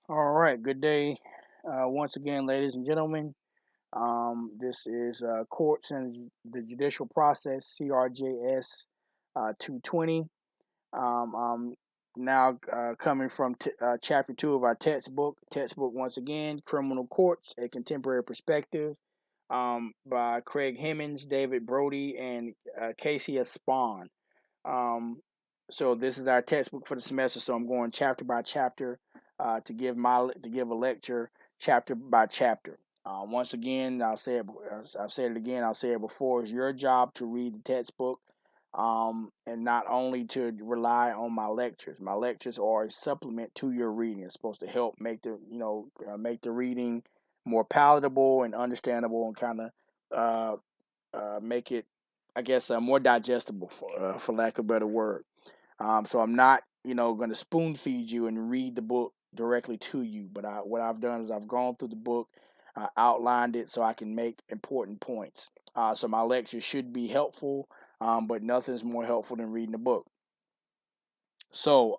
All right, good day. Once again, ladies and gentlemen. This is Courts and the Judicial Process, CRJS 220. Now coming from chapter 2 of our textbook. Textbook, once again, Criminal Courts, A Contemporary Perspective, by Craig Hemmings, David Brody, and Casey S. Spahn. Um, so this is our textbook for the semester. So I'm going chapter by chapter to give a lecture chapter by chapter. Once again, I've said it again. I'll say it before. It's your job to read the textbook, and not only to rely on my lectures. My lectures are a supplement to your reading. It's supposed to help make the reading more palatable and understandable, and kind of make it, I guess, more digestible, for lack of a better word. So I'm not, going to spoon feed you and read the book directly to you. But what I've done is I've gone through the book, outlined it so I can make important points. So my lecture should be helpful, but nothing's more helpful than reading the book. So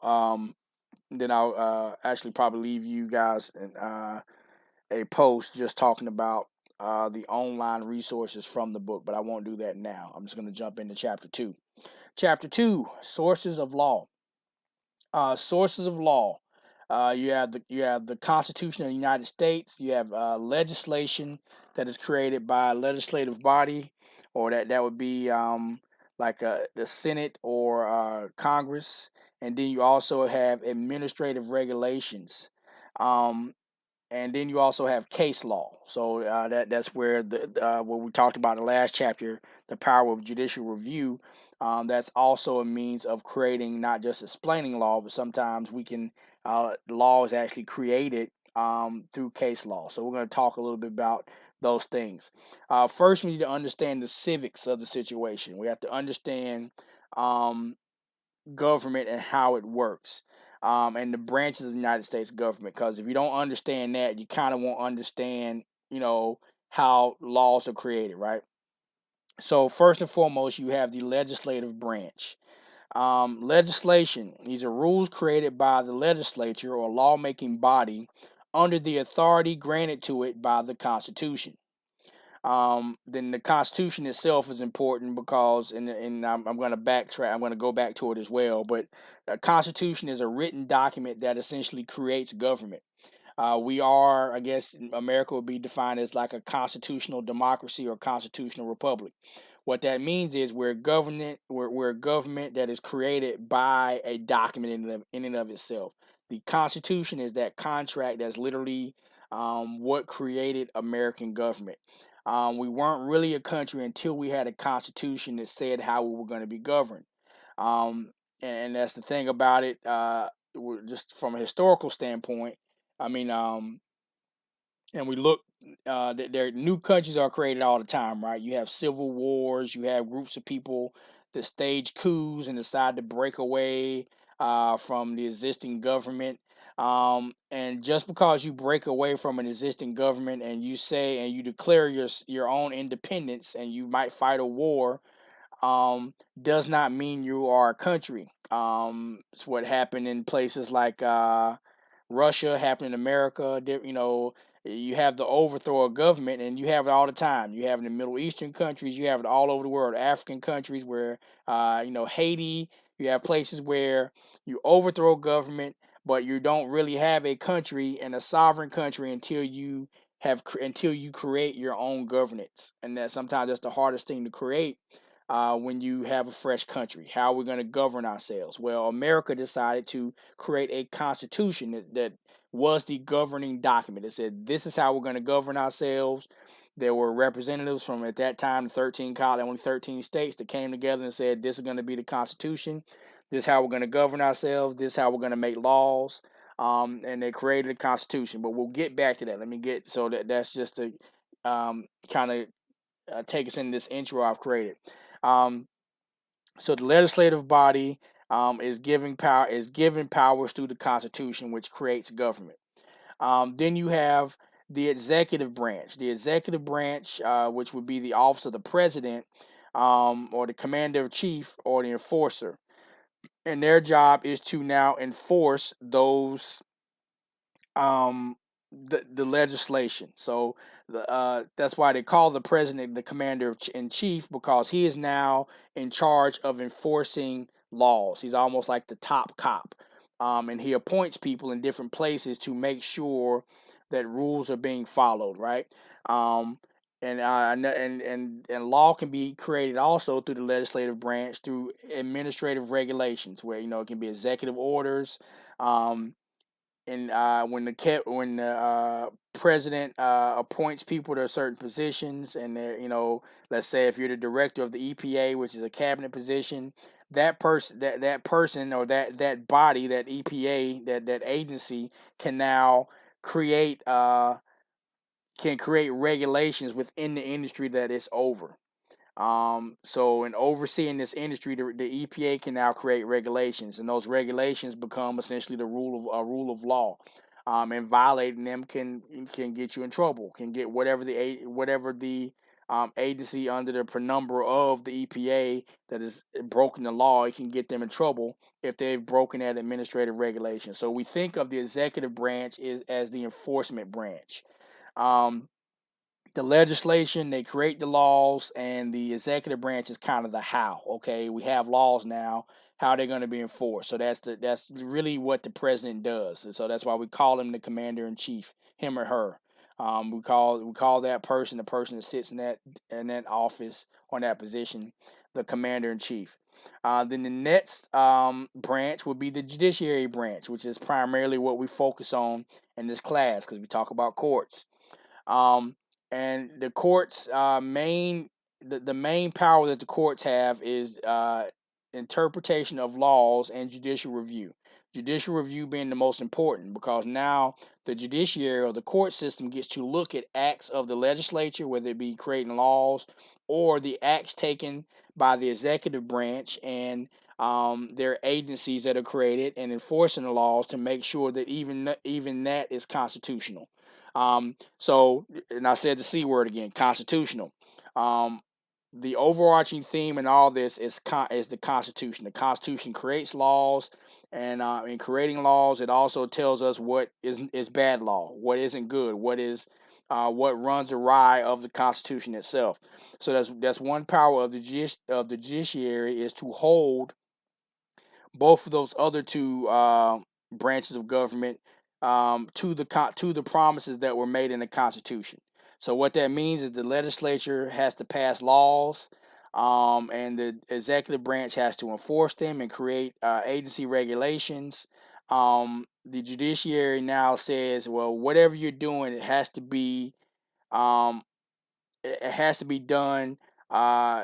then I'll actually probably leave you guys a post just talking about the online resources from the book, but I won't do that now. I'm just going to jump into chapter 2. Chapter 2, Sources of Law. Sources of law. You have the Constitution of the United States. You have legislation that is created by a legislative body, or that would be like the Senate or Congress. And then you also have administrative regulations. Um, and then you also have case law. So that's where what we talked about in the last chapter, the power of judicial review. That's also a means of creating, not just explaining law, but sometimes law is actually created through case law. So we're going to talk a little bit about those things. First, we need to understand the civics of the situation. We have to understand um, government and how it works, and the branches of the United States government. Because if you don't understand that, you kind of won't understand, how laws are created, right? So first and foremost, you have the legislative branch. Legislation. These are rules created by the legislature or lawmaking body under the authority granted to it by the Constitution. Then the Constitution itself is important because, and I'm going to backtrack. I'm going to go back to it as well. But the Constitution is a written document that essentially creates government. I guess, America would be defined as like a constitutional democracy or constitutional republic. What that means is we're a government that is created by a document in and of itself. The Constitution is that contract that's literally what created American government. We weren't really a country until we had a constitution that said how we were going to be governed. And that's the thing about it. Just from a historical standpoint, I mean, and we look, there new countries are created all the time, right? You have civil wars, you have groups of people that stage coups and decide to break away from the existing government. And just because you break away from an existing government and you declare your own independence and you might fight a war, does not mean you are a country. It's what happened in places like Russia, happened in America. You have the overthrow of government, and you have it all the time. You have it in Middle Eastern countries. You have it all over the world. African countries where, Haiti. You have places where you overthrow government, but you don't really have a country and a sovereign country until you create your own governance, and that sometimes that's the hardest thing to create. When you have a fresh country, how are we going to govern ourselves? Well, America decided to create a constitution that was the governing document. It said, this is how we're going to govern ourselves. There were representatives from, at that time, the 13 states that came together and said, this is going to be the Constitution. This is how we're going to govern ourselves. This is how we're going to make laws. And they created a Constitution. But we'll get back to that. That's just to kind of take us in this intro I've created. Um, so the legislative body is given powers through the Constitution, which creates government. Then you have the executive branch. The executive branch, which would be the office of the president, or the commander in chief, or the enforcer, and their job is to now enforce those um, the legislation. So that's why they call the president the commander in chief, because he is now in charge of enforcing laws. He's almost like the top cop, and he appoints people in different places to make sure that rules are being followed. Right. Um, and law can be created also through the legislative branch through administrative regulations, where it can be executive orders. Um, and when the president appoints people to certain positions, and let's say if you're the director of the EPA, which is a cabinet position, that person or that body, that EPA, that agency can now create regulations within the industry that it's over. So in overseeing this industry, the EPA can now create regulations, and those regulations become essentially the rule of law. And violating them can get you in trouble. Can get whatever the agency under the penumbra of the EPA that has broken the law. It can get them in trouble if they've broken that administrative regulation. So we think of the executive branch as the enforcement branch. Um, the legislation, they create the laws, and the executive branch is kind of the how. Okay, we have laws now, how they're going to be enforced. So that's really what the president does, and so that's why we call him the commander in chief, him or her. We call that person, the person that sits in that office, on that position, the commander in chief. Then the next branch would be the judiciary branch, which is primarily what we focus on in this class, because we talk about courts. Um, and the courts the main power that the courts have is interpretation of laws and judicial review. Judicial review being the most important, because now the judiciary or the court system gets to look at acts of the legislature, whether it be creating laws or the acts taken by the executive branch and their agencies that are created and enforcing the laws, to make sure that even that is constitutional. And I said the C word again, constitutional. Um, the overarching theme in all this is the Constitution. The Constitution creates laws, and in creating laws, it also tells us what is bad law, what isn't good, what runs awry of the Constitution itself. So that's one power of the judiciary, is to hold both of those other two branches of government to the promises that were made in the Constitution. So what that means is the legislature has to pass laws, and the executive branch has to enforce them and create agency regulations. The judiciary now says, well, whatever you're doing, um, it has to be done uh,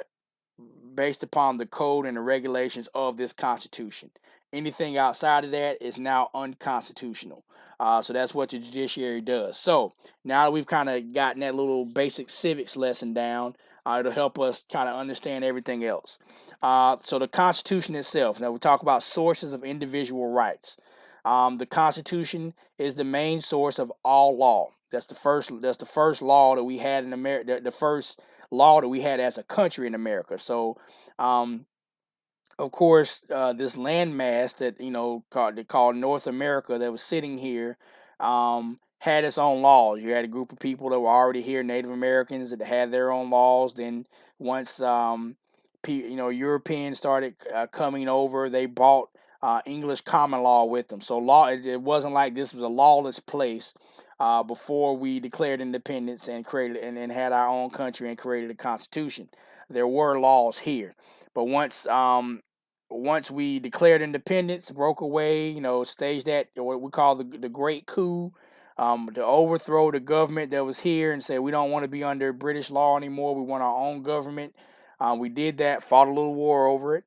based upon the code and the regulations of this Constitution. Anything outside of that is now unconstitutional. So that's what the judiciary does. So now that we've kind of gotten that little basic civics lesson down, it'll help us kind of understand everything else. So the Constitution itself. Now we talk about sources of individual rights. The Constitution is the main source of all law. That's the first. That's the first law that we had in America. The first law that we had as a country in America. So, um, of course, this landmass that they called North America, that was sitting here, had its own laws. You had a group of people that were already here, Native Americans, that had their own laws. Then once Europeans started coming over, they brought English common law with them. So it wasn't like this was a lawless place before we declared independence and created and had our own country and created a constitution. There were laws here, but once we declared independence, broke away, staged that what we call the Great Coup, to overthrow the government that was here and say we don't want to be under British law anymore. We want our own government. We did that, fought a little war over it.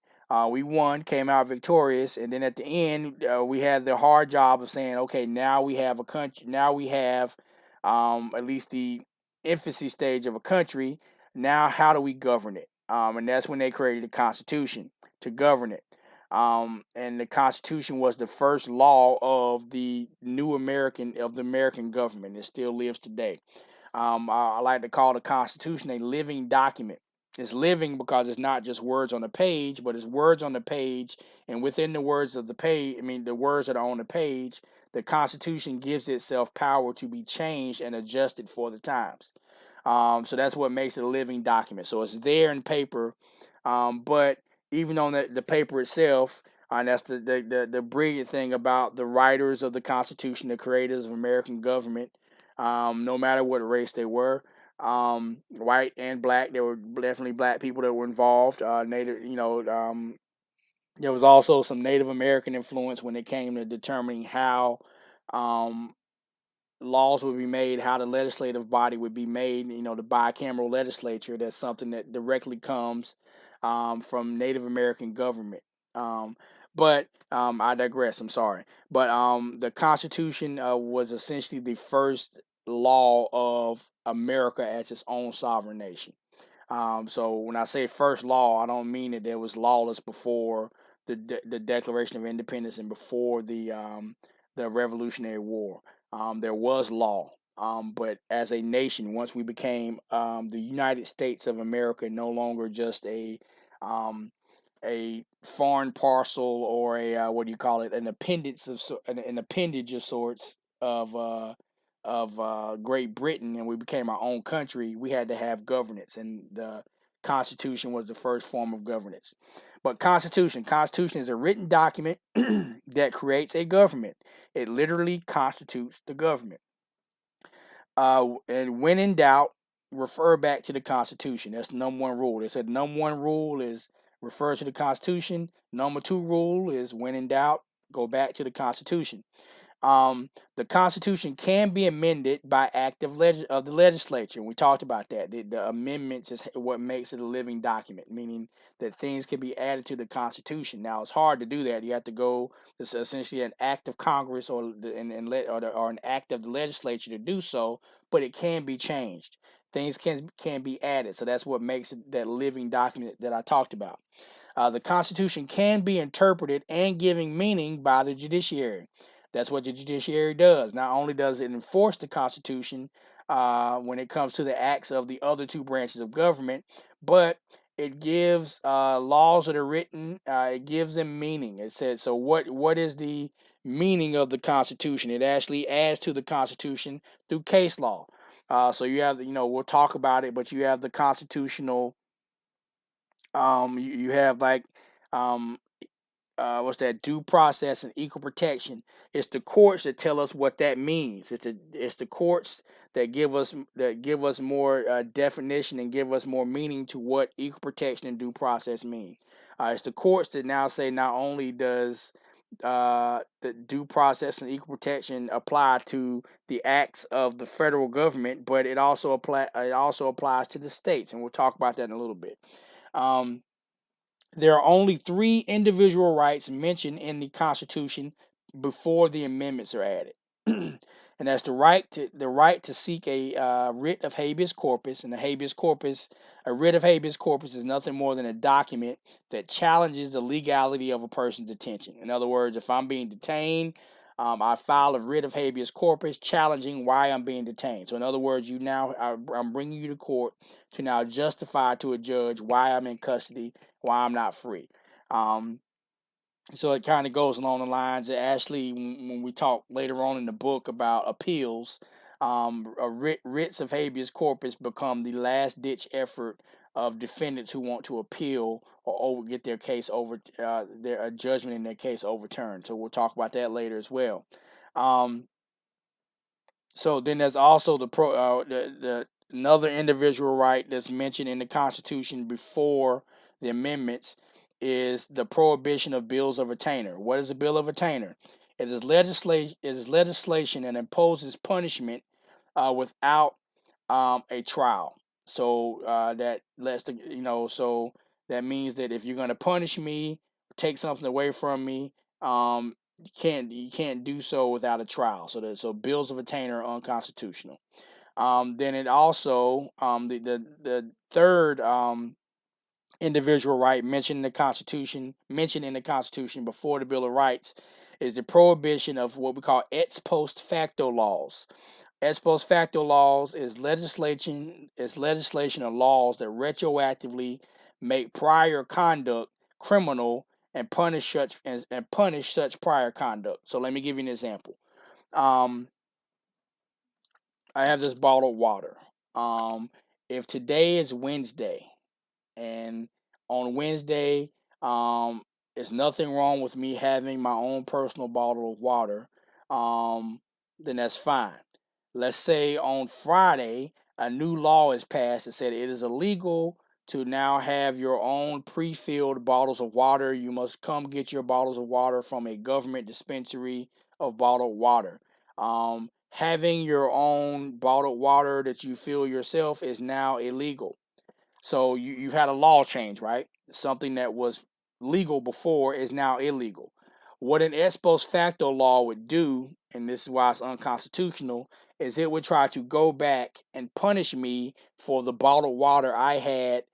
We won, came out victorious, and then at the end, we had the hard job of saying, okay, now we have a country. Now we have at least the infancy stage of a country. Now, how do we govern it? And that's when they created the Constitution to govern it. And the Constitution was the first law of the American government. It still lives today. I like to call the Constitution a living document. It's living because it's not just words on the page, but it's words on the page, and within the words of the page, the words that are on the page, the Constitution gives itself power to be changed and adjusted for the times. So that's what makes it a living document. So it's there in paper, but even on the paper itself, and that's the brilliant thing about the writers of the Constitution, the creators of American government, no matter what race they were, white and black. There were definitely black people that were involved. Native, there was also some Native American influence when it came to determining how um, laws would be made, how the legislative body would be made. The bicameral legislature. That's something that directly comes from Native American government. But I digress. I'm sorry. But the Constitution was essentially the first law of America as its own sovereign nation. So when I say first law, I don't mean that there was lawless before the Declaration of Independence and before the Revolutionary War. There was law, but as a nation, once we became the United States of America, no longer just um, a foreign parcel or a what do you call it, an appendage an appendage of sorts of Great Britain, and we became our own country. We had to have governance, and the Constitution was the first form of governance. But Constitution is a written document that creates a government. It literally constitutes the government. And when in doubt, refer back to the Constitution. That's the number one rule. They said the number one rule is refer to the Constitution. Number two rule is when in doubt, go back to the Constitution. The Constitution can be amended by act of the legislature. We talked about that. The amendments is what makes it a living document, meaning that things can be added to the Constitution. Now, it's hard to do that. You have to go. It's essentially an act of Congress or an act of the legislature to do so, but it can be changed. Things can be added. So that's what makes it that living document that I talked about. The Constitution can be interpreted and given meaning by the judiciary. That's what the judiciary does. Not only does it enforce the Constitution when it comes to the acts of the other two branches of government, but it gives laws that are written. It gives them meaning. It says so. What is the meaning of the Constitution? It actually adds to the Constitution through case law. So you have we'll talk about it, but you have the constitutional. You have like um, what's that, due process and equal protection. It's the courts that tell us what that means. It's the courts that give us more definition and give us more meaning to what equal protection and due process mean. It's the courts that now say not only does the due process and equal protection apply to the acts of the federal government, but it also applies to the states, and we'll talk about that in a little bit. There are only 3 individual rights mentioned in the Constitution before the amendments are added, and that's the right to seek a writ of habeas corpus. And a writ of habeas corpus is nothing more than a document that challenges the legality of a person's detention. In other words, if I'm being detained, I file a writ of habeas corpus challenging why I'm being detained. So in other words, I'm bringing you to court to now justify to a judge why I'm in custody, why I'm not free. So it kind of goes along the lines that actually, when we talk later on in the book about appeals, writs of habeas corpus become the last ditch effort of defendants who want to appeal or get their case their judgment in their case overturned. So we'll talk about that later as well. So then there's also the another individual right that's mentioned in the Constitution before the amendments is the prohibition of bills of attainder. What is a bill of attainder? It is legislation that imposes punishment without a trial. So so that means that if you're going to punish me, take something away from me, you can't do so without a trial. So bills of attainder are unconstitutional. Then it also the third individual right mentioned in the Constitution before the Bill of Rights is the prohibition of what we call ex post facto laws. Ex post facto laws is legislation or laws that retroactively make prior conduct criminal and punish such prior conduct. So let me give you an example. Um, I have this bottled water. Um, if today is Wednesday, and on Wednesday, there's nothing wrong with me having my own personal bottle of water, then that's fine. Let's say on Friday, a new law is passed that said it is illegal to now have your own pre-filled bottles of water. You must come get your bottles of water from a government dispensary of bottled water. Having your own bottled water that you fill yourself is now illegal. So you've had a law change, right? Something that was legal before is now illegal. What an ex post facto law would do, and this is why it's unconstitutional, is it would try to go back and punish me for the bottled water I had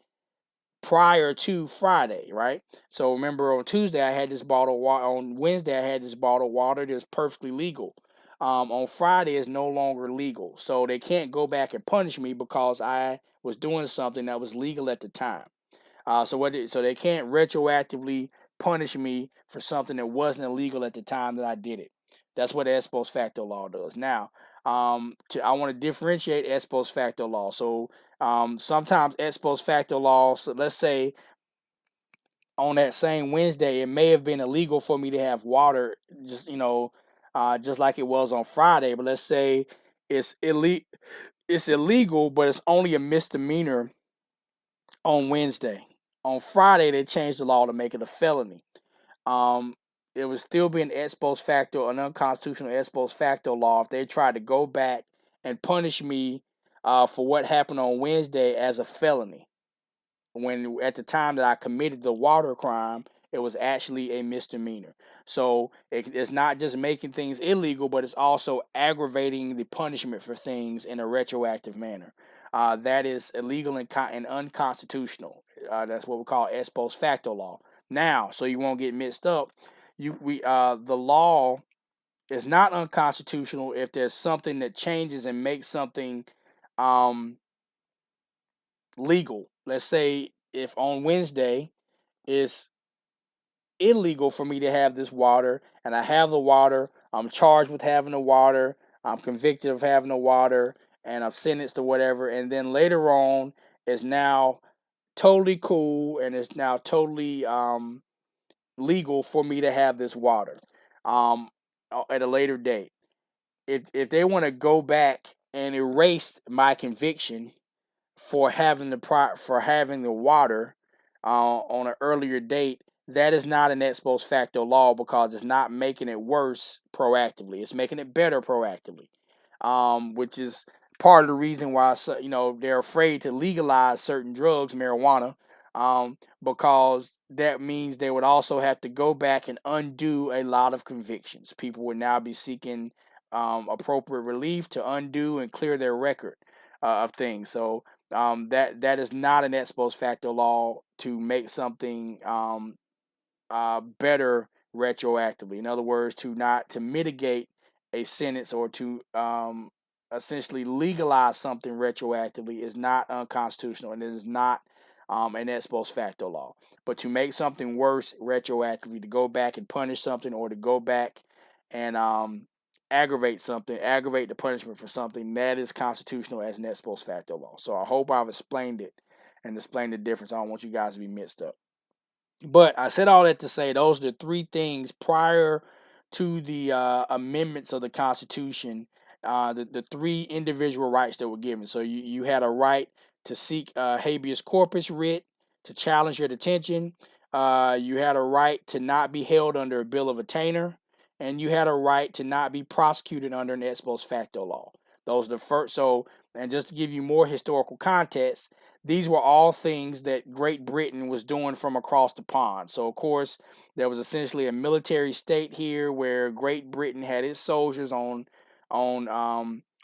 prior to Friday, right? So remember on Tuesday I had this bottle of water. On Wednesday I had this bottle of water that was perfectly legal. On Friday it's no longer legal, so they can't go back and punish me because I was doing something that was legal at the time. So they can't retroactively punish me for something that wasn't illegal at the time that I did it. That's what the ex post facto law does. Now, I want to differentiate ex post facto law. So sometimes ex post facto law. So let's say on that same Wednesday, it may have been illegal for me to have water, just like it was on Friday. But let's say it's illegal. It's illegal, but it's only a misdemeanor on Wednesday. On Friday, they changed the law to make it a felony. Um, it would still be an ex post facto, an unconstitutional ex post facto law if they tried to go back and punish me for what happened on Wednesday as a felony. When at the time that I committed the water crime, it was actually a misdemeanor. So it's not just making things illegal, but it's also aggravating the punishment for things in a retroactive manner. That is illegal and unconstitutional. That's what we call ex post facto law. Now, so you won't get mixed up, the law is not unconstitutional if there's something that changes and makes something um, legal. Let's say if on Wednesday it's illegal for me to have this water and I have the water, I'm charged with having the water, I'm convicted of having the water, and I'm sentenced to whatever, and then later on it's now totally cool and it's now totally legal for me to have this water um, at a later date. If they want to go back and erase my conviction for having the water on an earlier date, that is not an ex post facto law because it's not making it worse proactively. It's making it better proactively, which is part of the reason why they're afraid to legalize certain drugs, marijuana, because that means they would also have to go back and undo a lot of convictions. People would now be seeking appropriate relief to undo and clear their record of things. So that is not an ex post facto law to make something better retroactively. In other words, to mitigate a sentence or to essentially legalize something retroactively is not unconstitutional and it is not an ex post facto law. But to make something worse retroactively, to go back and punish something or to go back and aggravate the punishment for something, that is constitutional as an ex post facto law. So I hope I've explained it and explained the difference. I don't want you guys to be mixed up. But I said all that to say those are the three things prior to the amendments of the Constitution, the three individual rights that were given. So you had a right to seek habeas corpus writ, to challenge your detention. You had a right to not be held under a bill of attainder. And you had a right to not be prosecuted under an ex post facto law. Those are the first. So, and just to give you more historical context, these were all things that Great Britain was doing from across the pond. So, of course, there was essentially a military state here where Great Britain had its soldiers on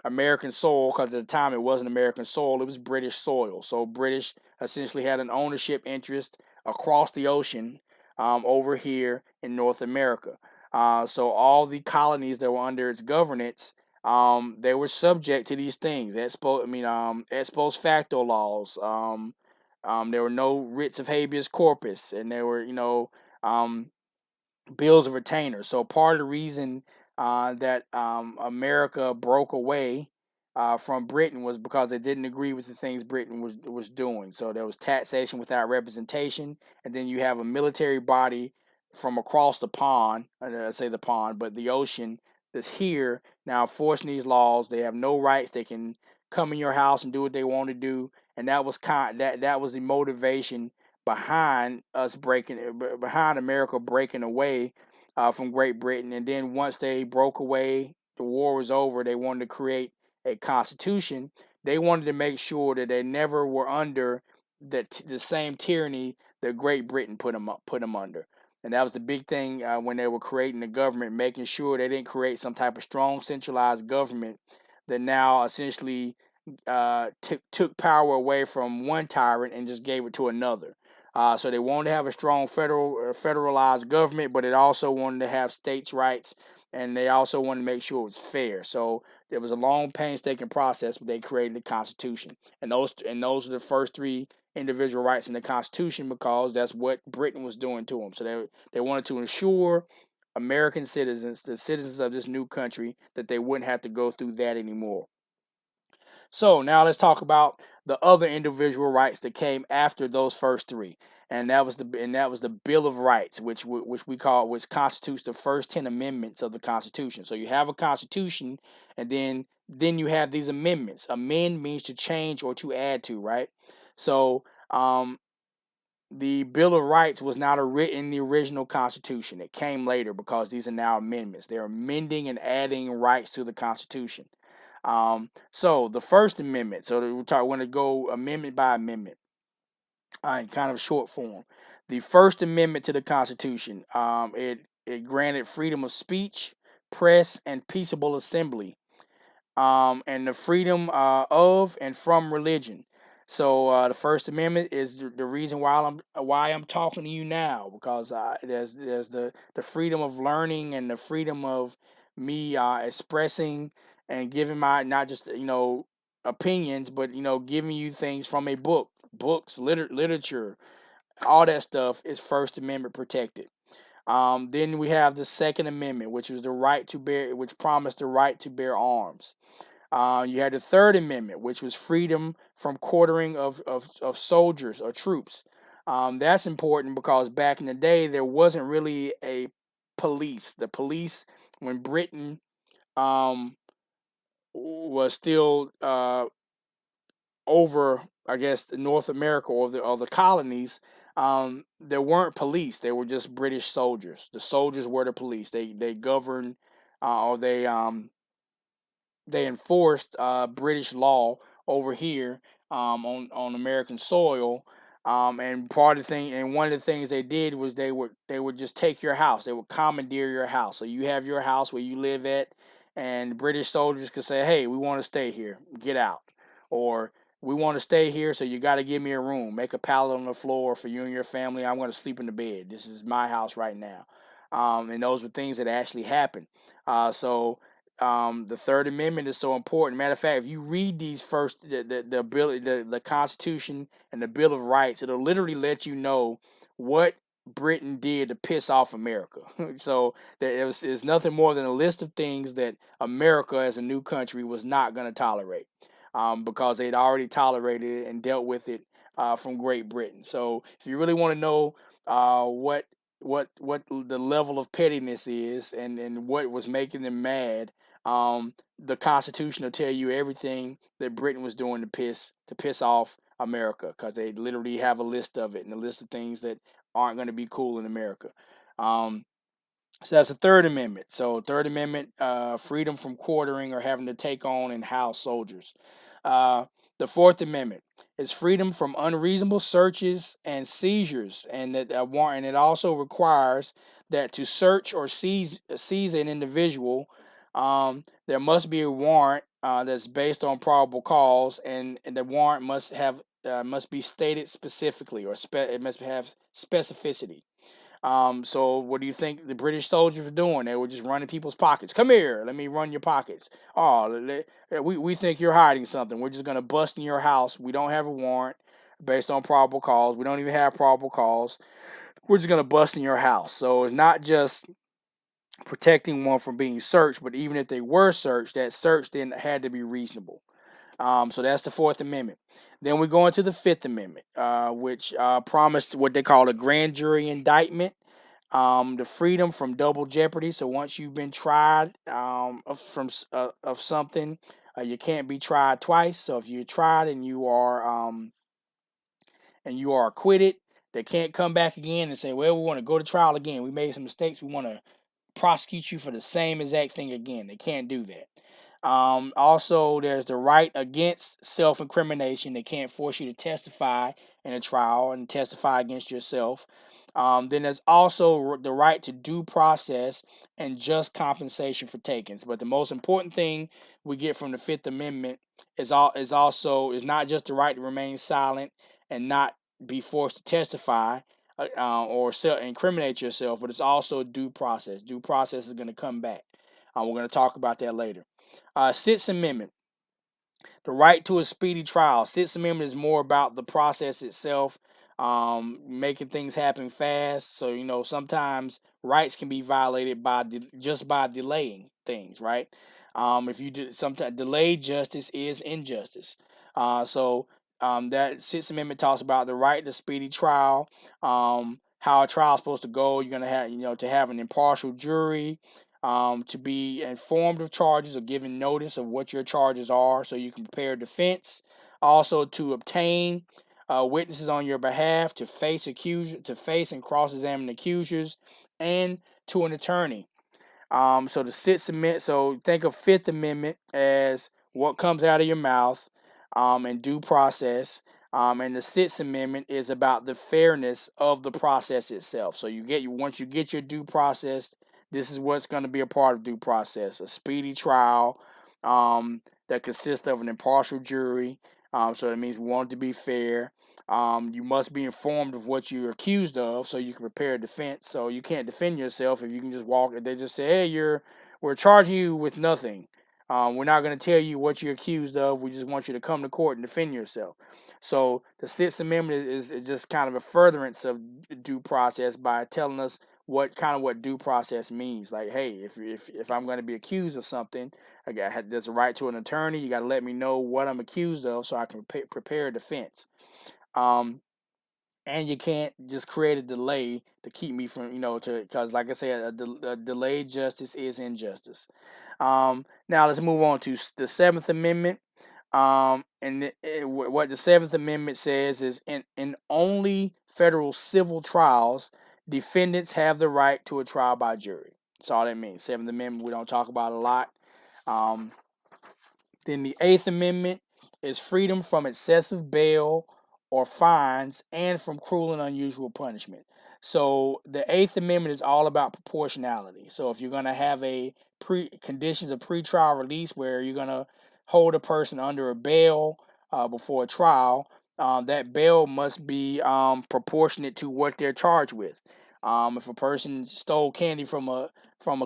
American soil, because at the time it wasn't American soil, it was British soil. So, British essentially had an ownership interest across the ocean over here in North America. So, all the colonies that were under its governance they were subject to these things. Ex post facto laws. There were no writs of habeas corpus, and there were, bills of attainder. So part of the reason that America broke away from Britain was because they didn't agree with the things Britain was doing. So there was taxation without representation, and then you have a military body from across the pond. I say the pond, but the ocean that's here now enforcing these laws. They have no rights. They can come in your house and do what they want to do, and that was the motivation behind America breaking away from Great Britain. And then once they broke away, the war was over. They wanted to create a constitution. They wanted to make sure that they never were under the same tyranny that Great Britain put them under. And that was the big thing when they were creating the government, making sure they didn't create some type of strong centralized government that now essentially took power away from one tyrant and just gave it to another. So they wanted to have a strong federalized government, but it also wanted to have states' rights, and they also wanted to make sure it was fair. So it was a long, painstaking process, but they created the Constitution, and those are the first three individual rights in the Constitution because that's what Britain was doing to them. So they wanted to ensure American citizens, the citizens of this new country, that they wouldn't have to go through that anymore. So now let's talk about the other individual rights that came after those first three, and that was the Bill of Rights, which constitutes the first 10 amendments of the Constitution. So you have a Constitution, and then you have these amendments. Amend means to change or to add to, right? So the Bill of Rights was not written in the original Constitution. It came later because these are now amendments. They're amending and adding rights to the Constitution. So the First Amendment. So we're going to go amendment by amendment. In kind of short form. The First Amendment to the Constitution. It granted freedom of speech, press, and peaceable assembly. And the freedom of and from religion. So the First Amendment is the reason why I'm talking to you now, because there's the freedom of learning and the freedom of me expressing and giving my not just opinions, but giving you things from a books, literature, all that stuff is First Amendment protected. Then we have the Second Amendment, which was which promised the right to bear arms. You had the Third Amendment, which was freedom from quartering of soldiers or troops. That's important because back in the day, there wasn't really a police. The police, when Britain was still over, I guess, North America or the colonies, there weren't police. They were just British soldiers. The soldiers were the police. They governed, or they enforced British law over here on American soil. And one of the things they did was they would just take your house. They would commandeer your house. So you have your house where you live at, and British soldiers could say, "Hey, we want to stay here. Get out," or "We want to stay here, so you got to give me a room. Make a pallet on the floor for you and your family. I'm going to sleep in the bed. This is my house right now." And those were things that actually happened. The Third Amendment is so important. Matter of fact, if you read these first, the Constitution and the Bill of Rights, it'll literally let you know what Britain did to piss off America. So it's nothing more than a list of things that America as a new country was not going to tolerate, because they'd already tolerated it and dealt with it from Great Britain. So if you really want to know what the level of pettiness is and what was making them mad, the Constitution will tell you everything that Britain was doing to piss off America, because they literally have a list of it and a list of things that aren't going to be cool in America. So that's the Third Amendment. So Third Amendment, freedom from quartering or having to take on and house soldiers. The Fourth Amendment is freedom from unreasonable searches and seizures, and it also requires that to search or seize an individual, there must be a warrant that's based on probable cause, and the warrant must be stated specifically, or it must have specificity. So what do you think the British soldiers were doing? They were just running people's pockets. Come here, let me run your pockets. Oh, we think you're hiding something. We're just gonna bust in your house. We don't have a warrant based on probable cause. We don't even have probable cause. We're just gonna bust in your house. So it's not just protecting one from being searched, but even if they were searched, that search then had to be reasonable. So that's the Fourth Amendment. Then we go into the Fifth Amendment, which promised what they call a grand jury indictment, the freedom from double jeopardy. So once you've been tried of something, you can't be tried twice. So if you're tried and you are acquitted, they can't come back again and say, well, we want to go to trial again. We made some mistakes. We want to prosecute you for the same exact thing again. They can't do that. Also, there's the right against self-incrimination. They can't force you to testify in a trial and testify against yourself. Then there's also the right to due process and just compensation for takings. But the most important thing we get from the Fifth Amendment is not just the right to remain silent and not be forced to testify or incriminate yourself, but it's also due process. Due process is going to come back. We're going to talk about that later. Sixth Amendment, the right to a speedy trial. Sixth Amendment is more about the process itself, making things happen fast. So sometimes rights can be violated just by delaying things, right? If you do sometimes delayed justice is injustice. That Sixth Amendment talks about the right to speedy trial, how a trial is supposed to go. You're gonna have to have an impartial jury, to be informed of charges or given notice of what your charges are, so you can prepare a defense. Also, to obtain witnesses on your behalf, to face and cross-examine accusers, and to an attorney. So the Sixth Amendment. So think of Fifth Amendment as what comes out of your mouth, and due process. And the Sixth Amendment is about the fairness of the process itself. So once you get your due process, this is what's going to be a part of due process: a speedy trial, that consists of an impartial jury. So that means we want it to be fair. You must be informed of what you're accused of, so you can prepare a defense. So you can't defend yourself if you can just walk. They just say, "Hey, we're charging you with nothing. We're not going to tell you what you're accused of. We just want you to come to court and defend yourself." So the Sixth Amendment is just kind of a furtherance of due process by telling us what due process means. Like, hey, if I'm going to be accused of something, there's a right to an attorney. You got to let me know what I'm accused of so I can prepare a defense. And you can't just create a delay to keep me from, because like I said, a delayed justice is injustice. Now let's move on to the Seventh Amendment. What the Seventh Amendment says is in only federal civil trials, defendants have the right to a trial by jury. That's all that means. Seventh Amendment, we don't talk about a lot. Then the Eighth Amendment is freedom from excessive bail or fines and from cruel and unusual punishment. So the Eighth Amendment is all about proportionality. So if you're going to have conditions of pretrial release where you're going to hold a person under a bail before a trial, that bail must be proportionate to what they're charged with. If a person stole candy from a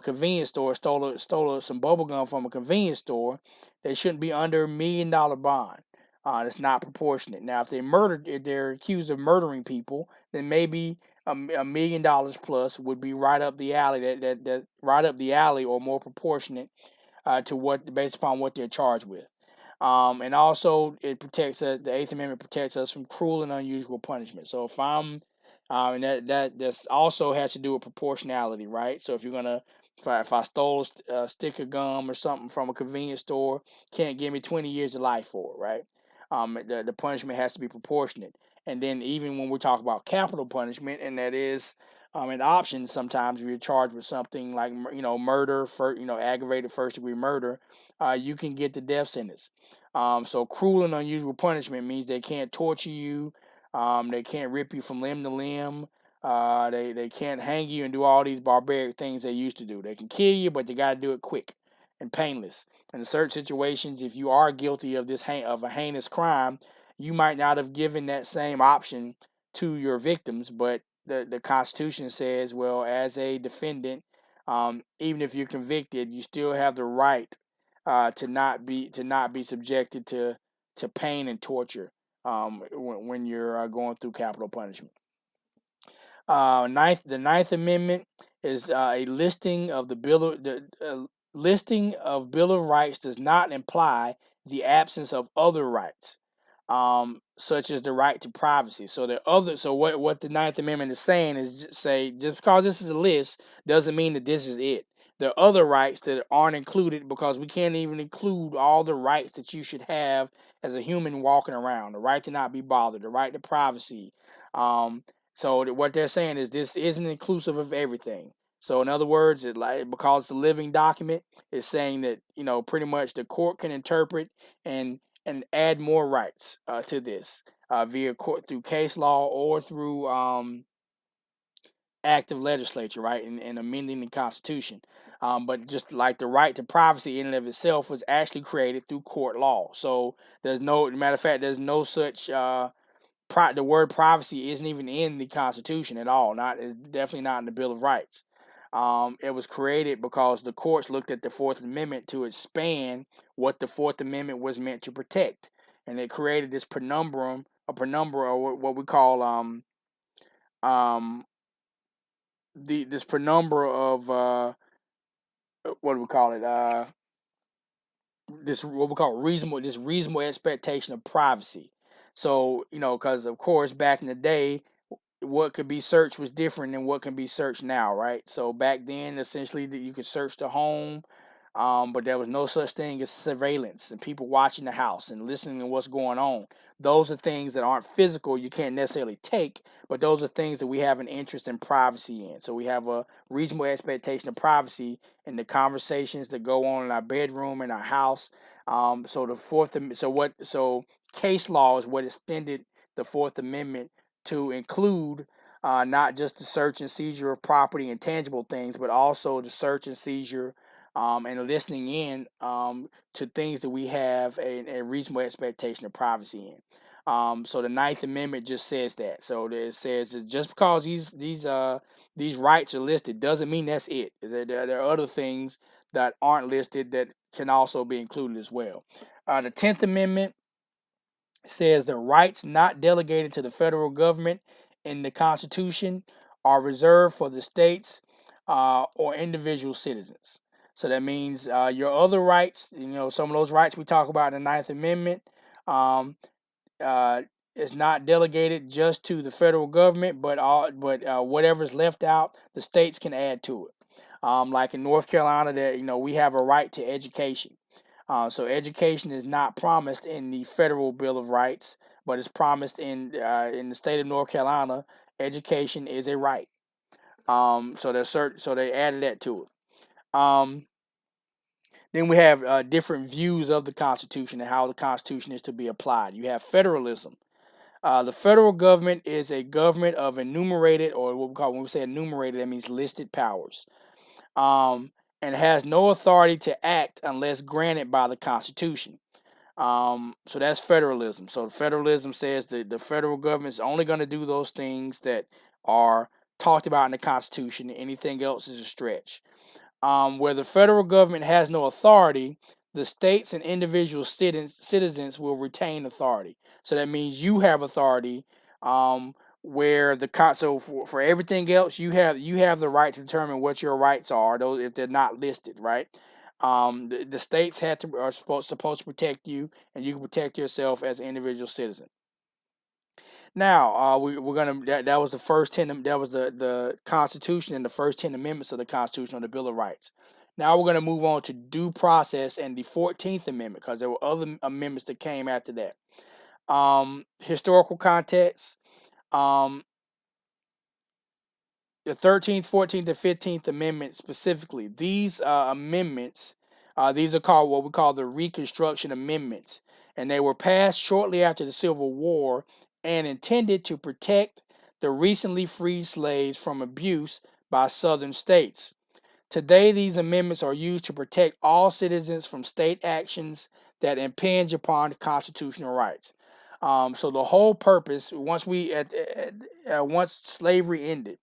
convenience store, stole some bubble gum from a convenience store, they shouldn't be under $1 million bond. That's not proportionate. Now, if they're accused of murdering people, then maybe $1 million plus would be right up the alley. That right up the alley, or more proportionate based upon what they're charged with. And also, it protects the Eighth Amendment protects us from cruel and unusual punishment. So if I'm and that also has to do with proportionality, right? So if I stole a stick of gum or something from a convenience store, can't give me 20 years of life for it, right? The punishment has to be proportionate. And then even when we talk about capital punishment, and that is an option sometimes if you're charged with something like murder, aggravated first degree murder, you can get the death sentence. So cruel and unusual punishment means they can't torture you. They can't rip you from limb to limb. They can't hang you and do all these barbaric things they used to do. They can kill you, but they got to do it quick and painless. In certain situations, if you are guilty of of a heinous crime, you might not have given that same option to your victims, but the Constitution says, well, as a defendant, even if you're convicted, you still have the right to not be subjected to pain and torture when you're going through capital punishment. The Ninth Amendment is a listing of the listing of Bill of Rights does not imply the absence of other rights, such as the right to privacy. So what the Ninth Amendment is saying is just because this is a list doesn't mean that this is it. There are other rights that aren't included because we can't even include all the rights that you should have as a human walking around. The right to not be bothered, the right to privacy. So what they're saying is this isn't inclusive of everything. So in other words, because it's a living document, it's saying that pretty much the court can interpret and add more rights to this via court through case law or through active legislature, right, and amending the Constitution. But just like the right to privacy in and of itself was actually created through court law. So matter of fact, there's no such the word privacy isn't even in the Constitution at all. It's definitely not in the Bill of Rights. It was created because the courts looked at the Fourth Amendment to expand what the Fourth Amendment was meant to protect, and it created this penumbra, or what we call this penumbra of what do we call it? This what we call reasonable expectation of privacy. So because of course back in the day, what could be searched was different than what can be searched now, right? So back then, essentially, you could search the home, but there was no such thing as surveillance and people watching the house and listening to what's going on. Those are things that aren't physical, you can't necessarily take, but those are things that we have an interest in privacy in. So we have a reasonable expectation of privacy in the conversations that go on in our bedroom, in our house. So case law is what extended the Fourth Amendment to include not just the search and seizure of property and tangible things, but also the search and seizure and listening in to things that we have a reasonable expectation of privacy in. So the Ninth Amendment just says that. So it says that just because these rights are listed doesn't mean that's it. There are other things that aren't listed that can also be included as well. The 10th Amendment says the rights not delegated to the federal government in the Constitution are reserved for the states or individual citizens. So that means your other rights, some of those rights we talk about in the Ninth Amendment, is not delegated just to the federal government, but whatever's left out, the states can add to it. Like in North Carolina, that we have a right to education. So education is not promised in the federal Bill of Rights, but it's promised in the state of North Carolina. Education is a right. So they added that to it. Then we have different views of the Constitution and how the Constitution is to be applied. You have federalism. The federal government is a government of enumerated, or what we call, when we say enumerated, that means listed powers. And has no authority to act unless granted by the Constitution. So that's federalism. So federalism says that the federal government is only going to do those things that are talked about in the Constitution. Anything else is a stretch. Where the federal government has no authority, the states and individual citizens will retain authority. So that means you have authority. Where for everything else, you have the right to determine what your rights are, those if they're not listed, right? The states are supposed to protect you, and you can protect yourself as an individual citizen. Now, we're gonna that was the first 10. That was the Constitution and the first 10 amendments of the Constitution, or the Bill of Rights. Now we're gonna move on to due process and the 14th Amendment, because there were other amendments that came after that. Historical context. The 13th, 14th, and 15th Amendment specifically. These amendments, these are called what we call the Reconstruction Amendments, and they were passed shortly after the Civil War and intended to protect the recently freed slaves from abuse by Southern states. Today, these amendments are used to protect all citizens from state actions that impinge upon constitutional rights. So the whole purpose, once slavery ended,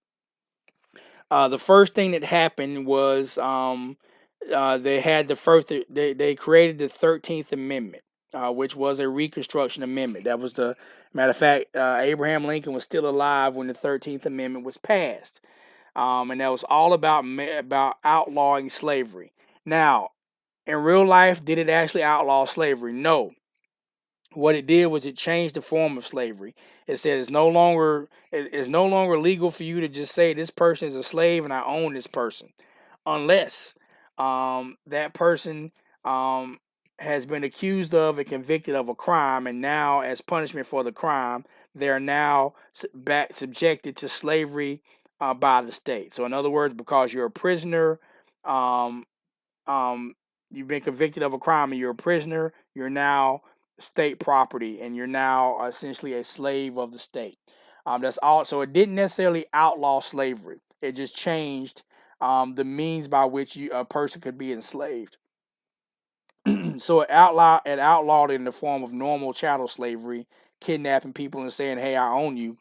the first thing that happened was they had they created the 13th Amendment, which was a Reconstruction Amendment. That was the matter of fact. Abraham Lincoln was still alive when the 13th Amendment was passed, and that was all about outlawing slavery. Now, in real life, did it actually outlaw slavery? No. What it did was it changed the form of slavery. It said it's no longer legal for you to just say this person is a slave and I own this person, unless that person has been accused of and convicted of a crime, and now as punishment for the crime, they are now subjected to slavery by the state. So in other words, because you're a prisoner, um, um, you've been convicted of a crime and you're a prisoner, you're now state property and you're now essentially a slave of the state. That's all. So it didn't necessarily outlaw slavery. It just changed the means by which a person could be enslaved. So it outlawed it in the form of normal chattel slavery, kidnapping people and saying, "Hey, I own you."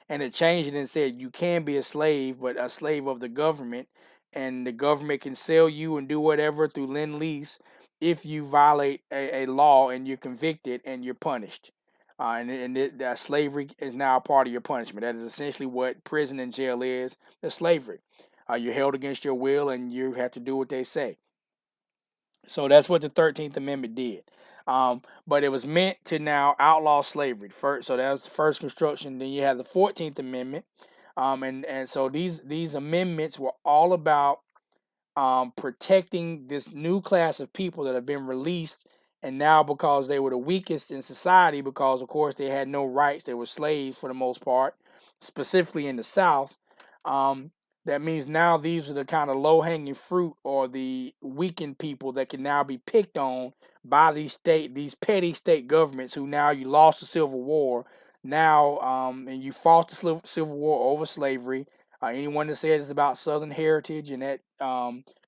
And it changed it and said you can be a slave, but a slave of the government, and the government can sell you and do whatever through lend lease if you violate a law and you're convicted and you're punished. That slavery is now a part of your punishment. That is essentially what prison and jail is. It's slavery. You're held against your will and you have to do what they say. So that's what the 13th Amendment did. But it was meant to now outlaw slavery first. So that was the first construction. Then you have the 14th Amendment. And so these amendments were all about protecting this new class of people that have been released. And now because they were the weakest in society, because of course they had no rights, they were slaves for the most part, specifically in the South. Um, that means now these are the kind of low-hanging fruit or the weakened people that can now be picked on by these petty state governments who now you lost the Civil War now, and you fought the Civil War over slavery. Anyone that says it's about Southern heritage and that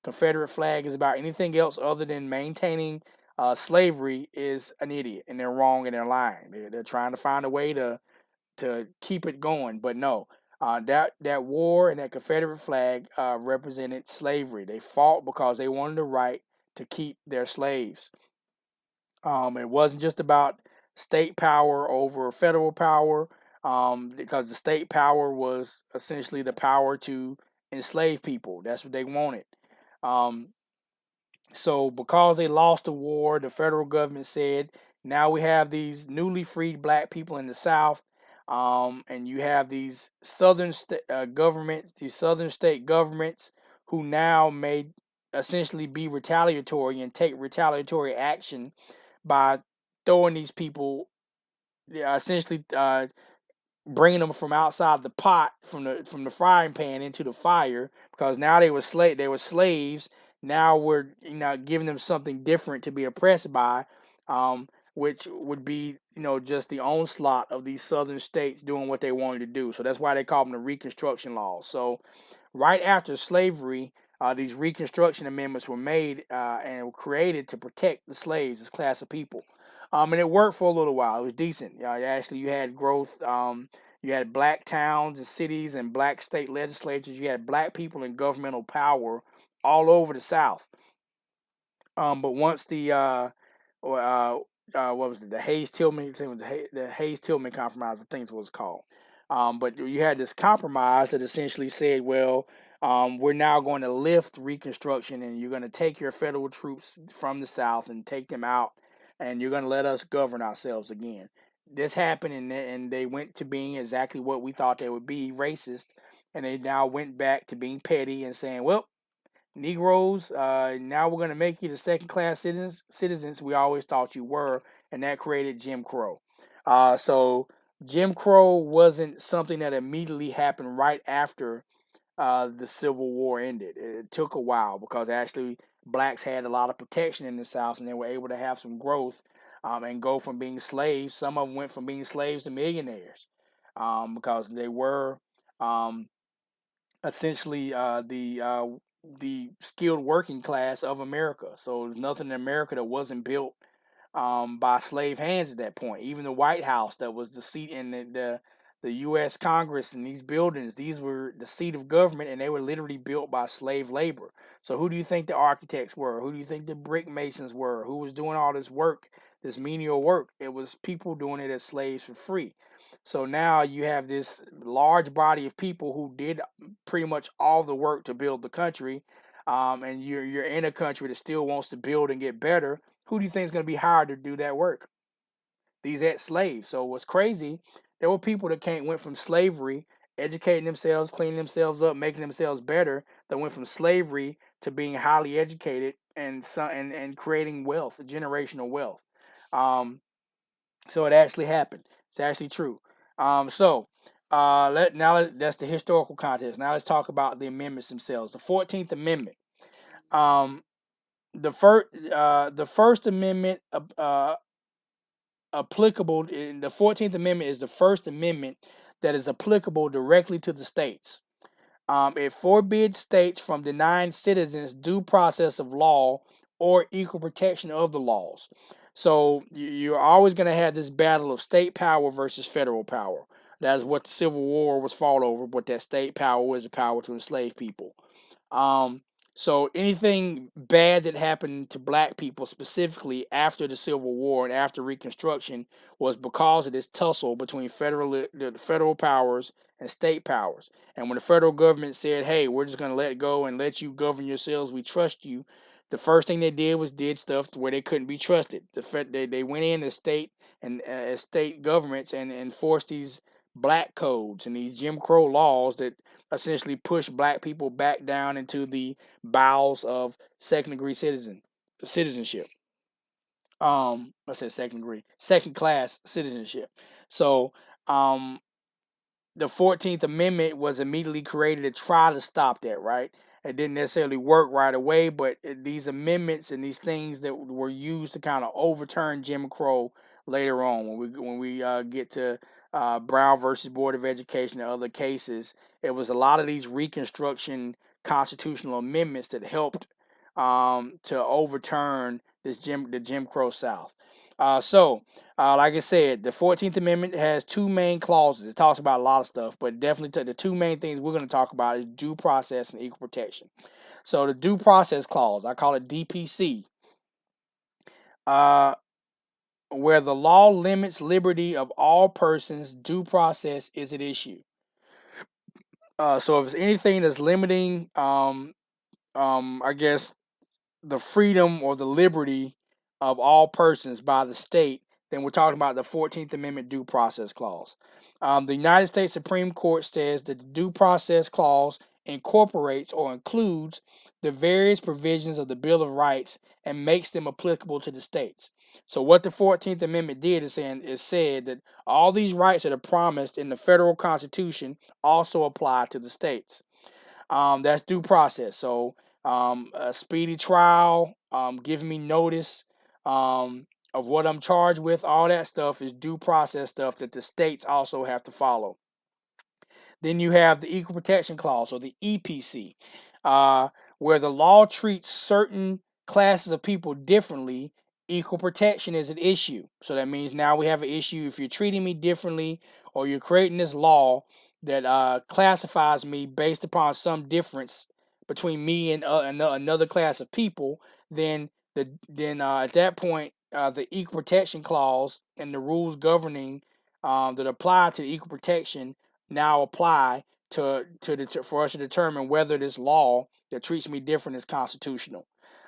Confederate flag is about anything else other than maintaining slavery is an idiot, and they're wrong and they're lying. They're trying to find a way to keep it going, but no. That war and that Confederate flag represented slavery. They fought because they wanted the right to keep their slaves. It wasn't just about state power over federal power, because the state power was essentially the power to enslave people. That's what they wanted. Um, so because they lost the war, the federal government said, now we have these newly freed black people in the South, and you have these these southern state governments who now may essentially be retaliatory and take retaliatory action by throwing these people, essentially bringing them from outside the pot, from the frying pan into the fire, because now they were slaves. Now we're giving them something different to be oppressed by, which would be just the onslaught of these southern states doing what they wanted to do. So that's why they call them the Reconstruction laws. So right after slavery, these Reconstruction amendments were made and were created to protect the slaves, this class of people. And it worked for a little while. It was decent. Actually, you had growth. You had black towns and cities and black state legislatures. You had black people in governmental power all over the South. But once what was it? The Hayes-Tillman, the Hayes-Tillman Compromise, I think is what it's called. But you had this compromise that essentially said, well, we're now going to lift Reconstruction, and you're going to take your federal troops from the South and take them out, and you're going to let us govern ourselves again. This happened, and they went to being exactly what we thought they would be, racist, and they now went back to being petty and saying, well, Negroes, now we're going to make you the second-class citizens we always thought you were, and that created Jim Crow. So Jim Crow wasn't something that immediately happened right after the Civil War ended. It took a while because actually blacks had a lot of protection in the South, and they were able to have some growth and go from being slaves. Some of them went from being slaves to millionaires because they were essentially the skilled working class of America. So there's nothing in America that wasn't built by slave hands at that point. Even the White House, that was the seat in the U.S. Congress, and these buildings, these were the seat of government, and they were literally built by slave labor. So who do you think the architects were? Who do you think the brick masons were? Who was doing all this work, this menial work? It was people doing it as slaves for free. So now you have this large body of people who did pretty much all the work to build the country, and you're in a country that still wants to build and get better. Who do you think is going to be hired to do that work? These ex-slaves. So what's crazy, there were people that went from slavery, educating themselves, cleaning themselves up, making themselves better, that went from slavery to being highly educated and creating wealth, generational wealth. So it actually happened. It's actually true. That's the historical context. Now let's talk about the amendments themselves. The 14th Amendment. Um, the First Amendment applicable. The 14th Amendment is the First Amendment that is applicable directly to the states. It forbids states from denying citizens due process of law or equal protection of the laws. So you're always going to have this battle of state power versus federal power. That's what the Civil War was fought over, but that state power was the power to enslave people. Um, so anything bad that happened to black people specifically after the Civil War and after Reconstruction was because of this tussle between the federal powers and state powers. And when the federal government said, "Hey, we're just going to let it go and let you govern yourselves. We trust you," the first thing they did was did stuff where they couldn't be trusted. They went in as state governments and enforced these black codes and these Jim Crow laws that essentially push black people back down into the bowels of second degree citizenship. I said second degree, second class citizenship. So the 14th Amendment was immediately created to try to stop that, right? It didn't necessarily work right away, but these amendments and these things that were used to kind of overturn Jim Crow later on, when we get to Brown versus Board of Education and other cases, it was a lot of these Reconstruction constitutional amendments that helped to overturn the Jim Crow South. Like I said, the 14th Amendment has two main clauses. It talks about a lot of stuff, but definitely the two main things we're going to talk about is due process and equal protection. So the due process clause, I call it DPC, where the law limits liberty of all persons, due process is at issue. So if it's anything that's limiting, I guess, the freedom or the liberty of all persons by the state, then we're talking about the 14th Amendment Due Process Clause. The United States Supreme Court says that the Due Process Clause incorporates or includes the various provisions of the Bill of Rights and makes them applicable to the states. So what the 14th Amendment did is said that all these rights that are promised in the federal Constitution also apply to the states. That's due process. So a speedy trial, giving me notice of what I'm charged with, all that stuff is due process stuff that the states also have to follow. Then you have the Equal Protection Clause, or the EPC, where the law treats certain classes of people differently. Equal protection is an issue. So that means now we have an issue if you're treating me differently or you're creating this law that classifies me based upon some difference between me and another class of people, then at that point the Equal Protection Clause and the rules governing that apply to equal protection now apply for us to determine whether this law that treats me different is constitutional.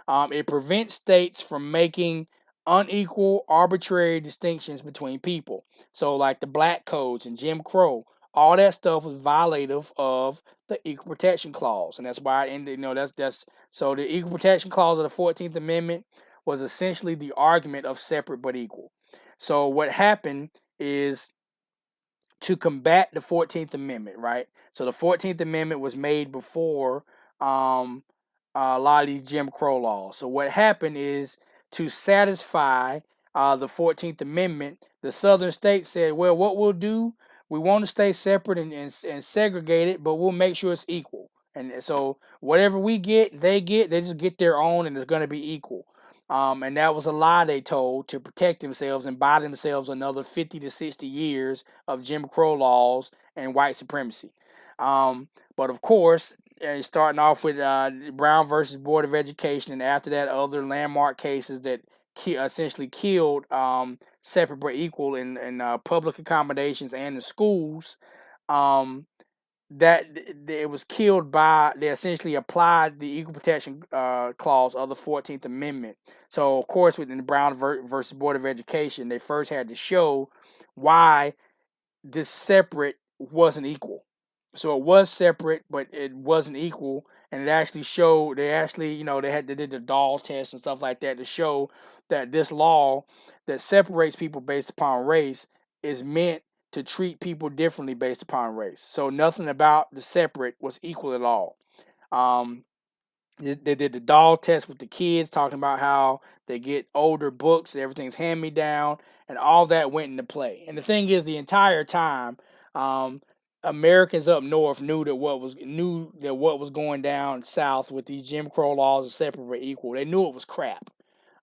It prevents states from making unequal, arbitrary distinctions between people. So, like the black codes and Jim Crow, all that stuff was violative of the Equal Protection Clause, and that's why it ended. That's so the Equal Protection Clause of the 14th Amendment was essentially the argument of separate but equal. So, what happened is, to combat the 14th Amendment, right? So the 14th Amendment was made before a lot of these Jim Crow laws. So what happened is, to satisfy the 14th Amendment, the southern states said, well, what we'll do, we want to stay separate and segregated, but we'll make sure it's equal. And so whatever we get, they just get their own, and it's going to be equal. And that was a lie they told to protect themselves and buy themselves another 50 to 60 years of Jim Crow laws and white supremacy. But of course, starting off with Brown versus Board of Education, and after that, other landmark cases that essentially killed separate but equal in public accommodations and in schools. That it was killed by, they essentially applied the equal protection clause of the 14th Amendment. So of course, within the Brown versus Board of Education, they first had to show why this separate wasn't equal. So it was separate, but it wasn't equal, and it actually showed. They actually, they did the doll test and stuff like that to show that this law that separates people based upon race is meant to treat people differently based upon race. So nothing about the separate was equal at all. Um, they did the doll test with the kids, talking about how they get older books, everything's hand me down, and all that went into play. And the thing is, the entire time, Americans up north knew that what was going down south with these Jim Crow laws of separate but equal. They knew it was crap.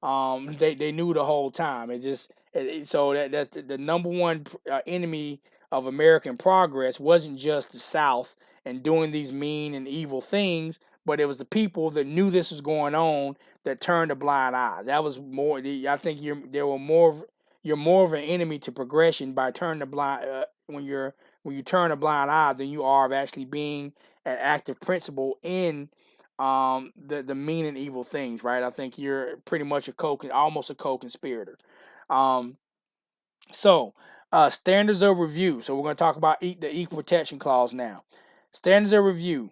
They knew the whole time. So that's the number one enemy of American progress wasn't just the South and doing these mean and evil things, but it was the people that knew this was going on that turned a blind eye. That was more. I think you're more of an enemy to progression by turning the blind when you turn a blind eye than you are of actually being an active principle in the mean and evil things, right? I think you're pretty much almost a co-conspirator. Um, Standards of review. So we're going to talk about the equal protection clause now. Standards of review.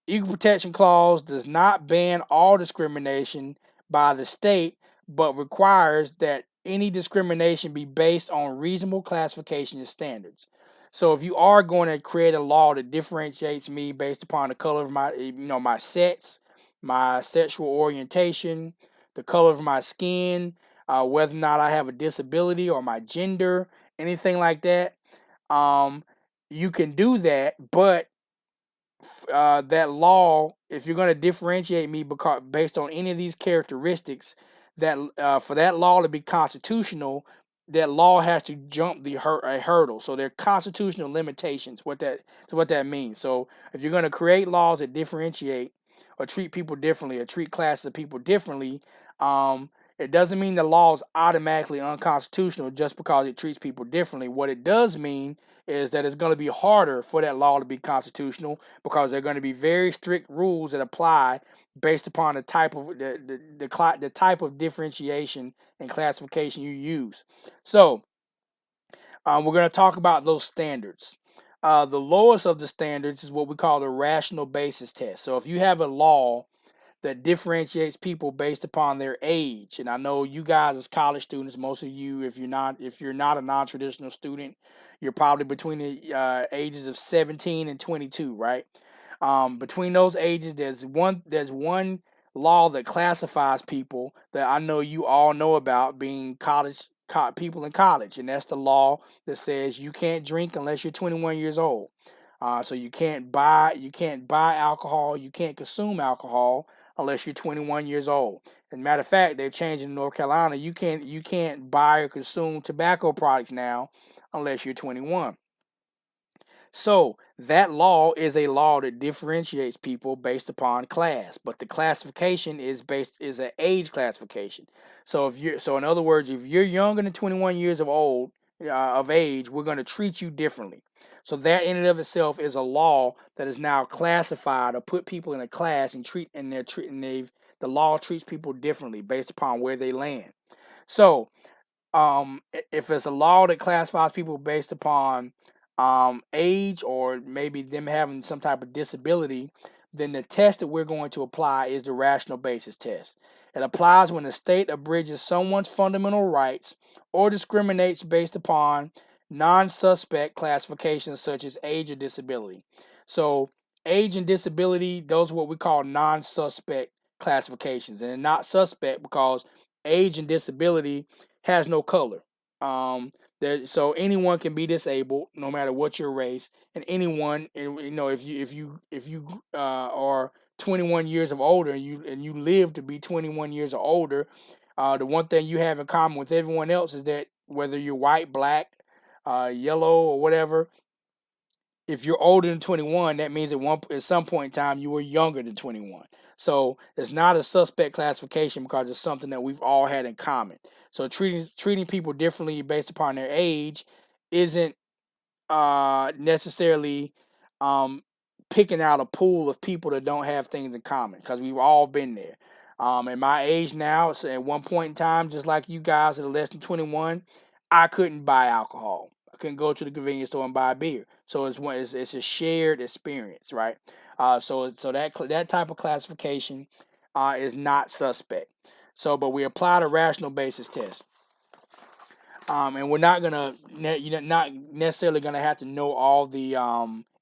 Equal protection clause does not ban all discrimination by the state, but requires that any discrimination be based on reasonable classification and standards. So if you are going to create a law that differentiates me based upon the color of my sex, my sexual orientation, the color of my skin, whether or not I have a disability or my gender, anything like that, you can do that, but that law, if you're going to differentiate me based on any of these characteristics, that for that law to be constitutional, that law has to jump a hurdle. So there are constitutional limitations. What that means. So if you're going to create laws that differentiate or treat people differently or treat classes of people differently, it doesn't mean the law is automatically unconstitutional just because it treats people differently. What it does mean is that it's going to be harder for that law to be constitutional because there are going to be very strict rules that apply based upon the type of the type of differentiation and classification you use. So we're going to talk about those standards. The lowest of the standards is what we call the rational basis test. So if you have a law that differentiates people based upon their age. And I know you guys as college students, most of you, if you're not a non-traditional student, you're probably between the ages of 17 and 22, right? Between those ages, there's one law that classifies people that I know you all know about, being people in college, and that's the law that says you can't drink unless you're 21 years old. So you can't buy alcohol, you can't consume alcohol unless you're 21 years old. As a matter of fact, they've changed in North Carolina. You can't buy or consume tobacco products now unless you're 21. So that law is a law that differentiates people based upon class, but the classification is an age classification. So in other words, if you're younger than 21 years of age, we're going to treat you differently. So that in and of itself is a law that is now classified or put people in a class and the law treats people differently based upon where they land. So if it's a law that classifies people based upon age or maybe them having some type of disability, then the test that we're going to apply is the rational basis test. It applies when the state abridges someone's fundamental rights or discriminates based upon non-suspect classifications such as age or disability. So age and disability, those are what we call non-suspect classifications, and they're not suspect because age and disability has no color. So anyone can be disabled, no matter what your race, and anyone, if you are 21 years of older and you live to be 21 years or older, The one thing you have in common with everyone else is that whether you're white, black, yellow, or whatever, if you're older than 21, that means at some point in time you were younger than 21. So it's not a suspect classification because it's something that we've all had in common. So treating people differently based upon their age isn't necessarily um, picking out a pool of people that don't have things in common, because we've all been there. At my age now, so at one point in time, just like you guys that are less than 21, I couldn't buy alcohol. I couldn't go to the convenience store and buy a beer. So it's a shared experience, right? So that type of classification is not suspect. So, but we apply the rational basis test. And we're not gonna, not necessarily gonna have to know all the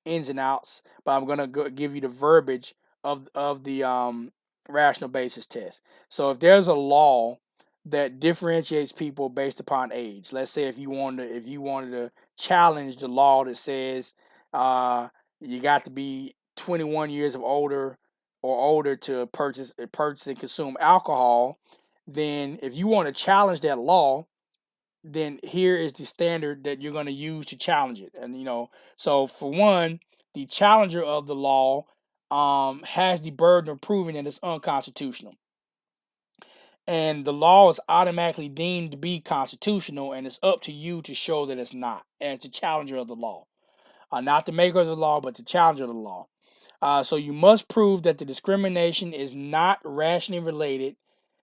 ins and outs, but I'm gonna give you the verbiage of the rational basis test. So if there's a law that differentiates people based upon age, let's say if you wanted to challenge the law that says you got to be 21 years of older to purchase and consume alcohol, then if you want to challenge that law, then here is the standard that you're going to use to challenge it. And so for one, the challenger of the law has the burden of proving that it's unconstitutional, and the law is automatically deemed to be constitutional, and it's up to you to show that it's not, as the challenger of the law. Not the maker of the law, but the challenger of the law. So you must prove that the discrimination is not rationally related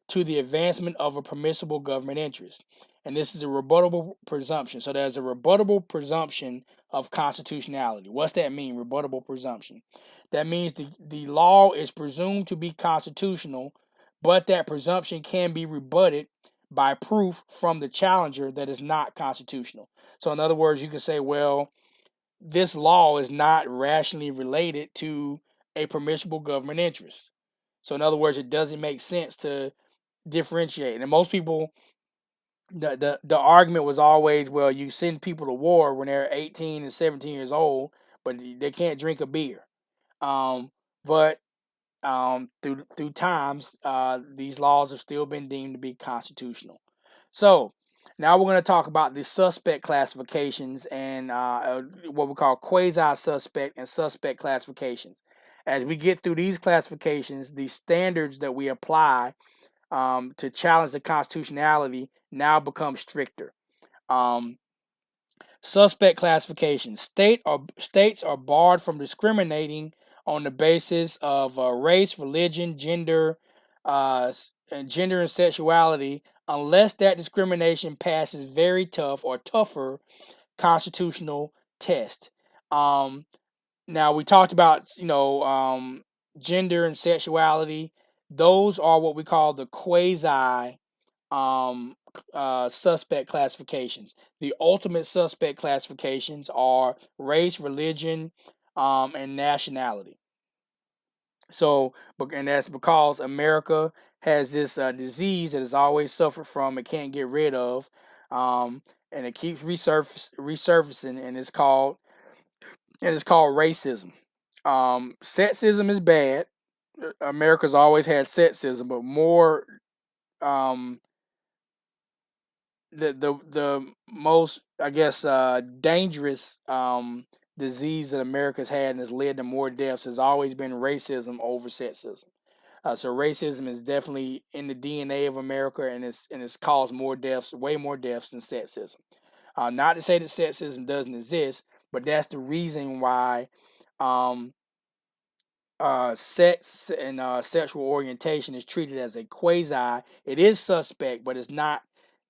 to the advancement of a permissible government interest. And this is a rebuttable presumption. So there's a rebuttable presumption of constitutionality. What's that mean, rebuttable presumption? That means the law is presumed to be constitutional, but that presumption can be rebutted by proof from the challenger that is not constitutional. So in other words, you can say, well, this law is not rationally related to a permissible government interest. So in other words, it doesn't make sense to differentiate. And most people, the argument was always, well, you send people to war when they're 18 and 17 years old, but they can't drink a beer. But through times, these laws have still been deemed to be constitutional. So now we're going to talk about the suspect classifications and what we call quasi-suspect and suspect classifications. As we get through these classifications, the standards that we apply to challenge the constitutionality now become stricter. Suspect classification. States are barred from discriminating on the basis of race, religion, and sexuality unless that discrimination passes very tough or tougher constitutional test. Now we talked about gender and sexuality. Those are what we call the quasi suspect classifications. The ultimate suspect classifications are race, religion, and nationality. So, and that's because America has this disease that has always suffered from, it can't get rid of, and it keeps resurfacing, and it's called racism. Sexism is bad. America's always had sexism, but more the most, I guess, dangerous disease that America's had and has led to more deaths has always been racism over sexism. So racism is definitely in the DNA of America, and it's caused more deaths, way more deaths than sexism. Not to say that sexism doesn't exist, but that's the reason why sex and sexual orientation is treated as a quasi. It is suspect, but it's not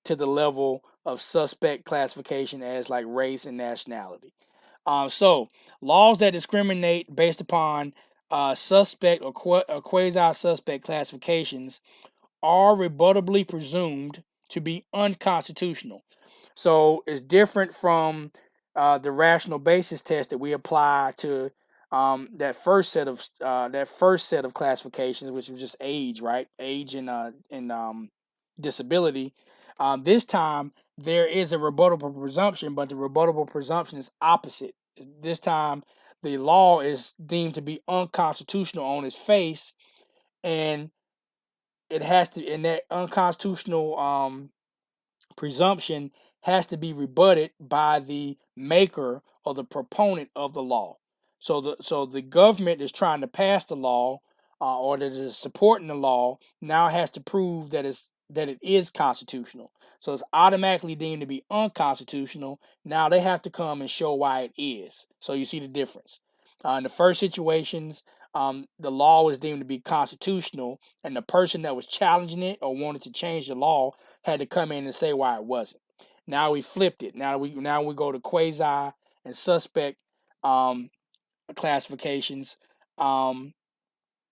to the level of suspect classification as like race and nationality. So laws that discriminate based upon suspect or quasi-suspect classifications are rebuttably presumed to be unconstitutional. So it's different from the rational basis test that we apply to that first set of classifications, which was just age, right? Age and disability. This time there is a rebuttable presumption, but the rebuttable presumption is opposite. This time the law is deemed to be unconstitutional on its face, and it has to, and that unconstitutional presumption has to be rebutted by the maker or the proponent of the law. So the government is trying to pass the law, or that is supporting the law, now has to prove that it is constitutional. So it's automatically deemed to be unconstitutional. Now they have to come and show why it is. So you see the difference. In the first situations, the law was deemed to be constitutional, and the person that was challenging it or wanted to change the law had to come in and say why it wasn't. Now we flipped it. Now we go to quasi and suspect classifications.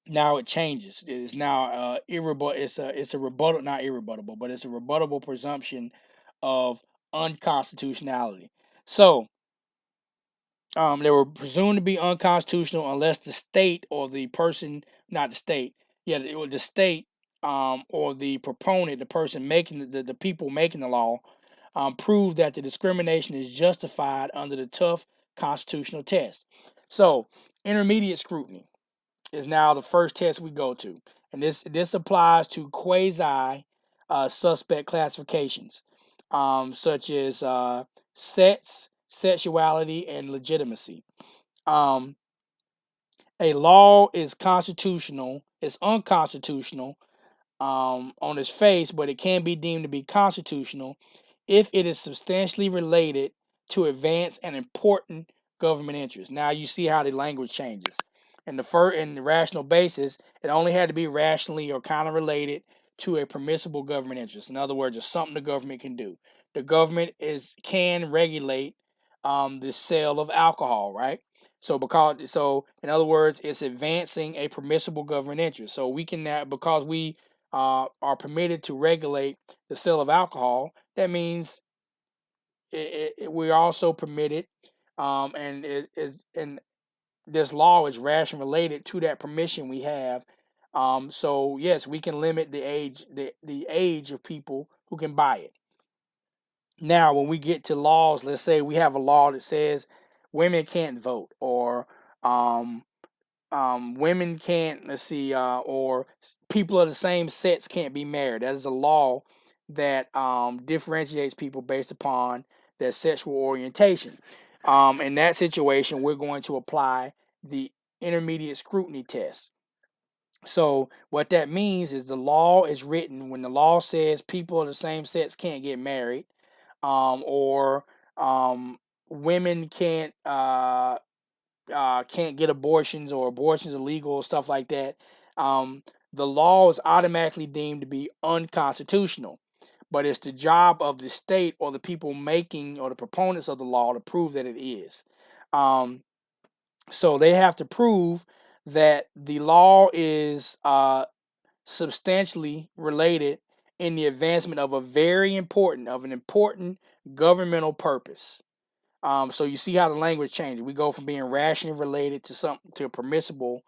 Now it changes. It's now It's a rebuttal, not irrebuttable, but it's a rebuttable presumption of unconstitutionality. So they were presumed to be unconstitutional unless the state or the person, not the state, yeah, the state or the proponent, the person making the people making the law, prove that the discrimination is justified under the tough constitutional test. So intermediate scrutiny is now the first test we go to, and this applies to quasi suspect classifications, such as sex, sexuality, and legitimacy. Um, a law is constitutional, it's unconstitutional on its face, but it can be deemed to be constitutional if it is substantially related to advance an important government interest. Now you see how the language changes. In the rational basis, it only had to be rationally or kind of related to a permissible government interest. In other words, it's something the government can do. The government can regulate the sale of alcohol, right? So in other words, it's advancing a permissible government interest. So we can now, because we are permitted to regulate the sale of alcohol, that means we're also permitted, and this law is rationally related to that permission we have. So yes, we can limit the age of people who can buy it. Now, when we get to laws, let's say we have a law that says women can't vote, or women can't, let's see, or people of the same sex can't be married. That is a law that differentiates people based upon their sexual orientation. In that situation, we're going to apply the intermediate scrutiny test. So what that means is the law is written when the law says people of the same sex can't get married, or women can't get abortions, or abortions illegal, stuff like that. The law is automatically deemed to be unconstitutional, but it's the job of the state or the people making or the proponents of the law to prove that it is. So they have to prove that the law is substantially related in the advancement of an important governmental purpose. So you see how the language changes. We go from being rationally related to permissible,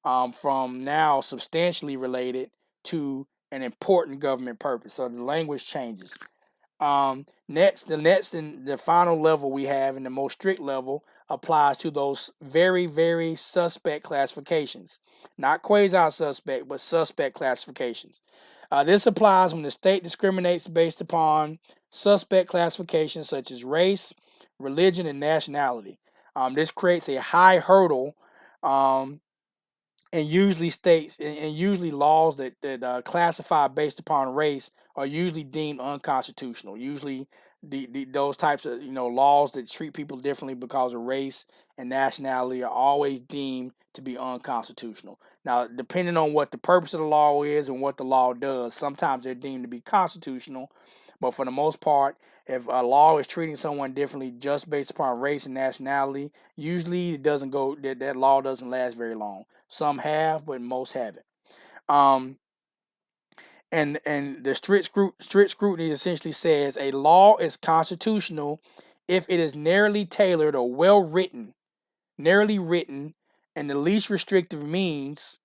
from now substantially related to an important government purpose. So the language changes. Next and the final level we have, and the most strict level, applies to those very, very suspect classifications. Not quasi-suspect, but suspect classifications. This applies when the state discriminates based upon suspect classifications such as race, religion, and nationality. This creates a high hurdle, and usually laws that classify based upon race are usually deemed unconstitutional. Usually those types of laws that treat people differently because of race and nationality are always deemed to be unconstitutional. Now, depending on what the purpose of the law is and what the law does, sometimes they're deemed to be constitutional, but for the most part, if a law is treating someone differently just based upon race and nationality, usually that law doesn't last very long. Some have, but most haven't. And the strict scrutiny essentially says a law is constitutional if it is narrowly tailored or narrowly written, and the least restrictive means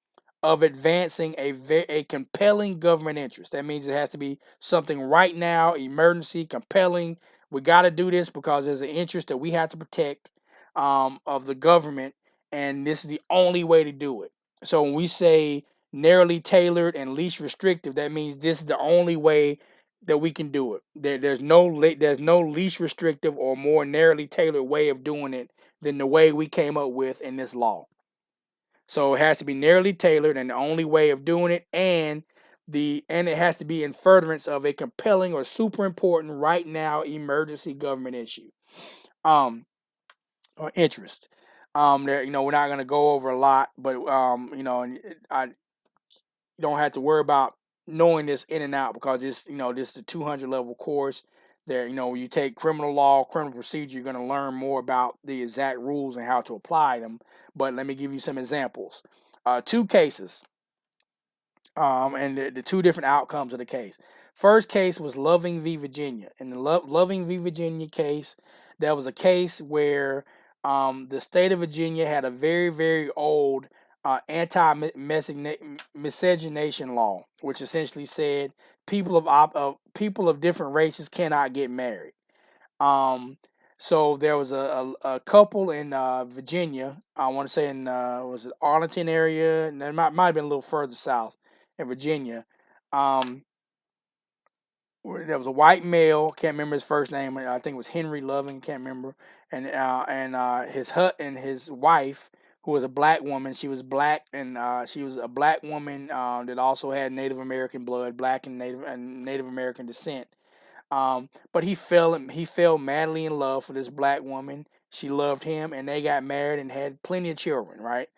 of advancing a compelling government interest. That means it has to be something right now, emergency, compelling. We got to do this because there's an interest that we have to protect, of the government, and this is the only way to do it. So when we say narrowly tailored and least restrictive, that means this is the only way that we can do it. There's no least restrictive or more narrowly tailored way of doing it than the way we came up with in this law. So it has to be narrowly tailored and the only way of doing it, and it has to be in furtherance of a compelling or super important right now emergency government issue. Or interest. There, we're not going to go over a lot, but and you don't have to worry about knowing this in and out, because this is a 200 level course. There, you take criminal law, criminal procedure, you're going to learn more about the exact rules and how to apply them. But let me give you some examples. Two cases, and the two different outcomes of the case. First case was Loving v. Virginia. In the Loving v. Virginia case, that was a case where the state of Virginia had a very, very old anti-miscegenation law, which essentially said people of different races cannot get married. So there was a couple in Virginia. I want to say in was it Arlington area, and it might have been a little further south in Virginia. There was a white male, can't remember his first name. I think it was Henry Loving, can't remember. And his wife, who was a black woman. She was black, and she was a black woman that also had Native American blood, black and Native American descent. But he fell madly in love for this black woman. She loved him, and they got married and had plenty of children. Right.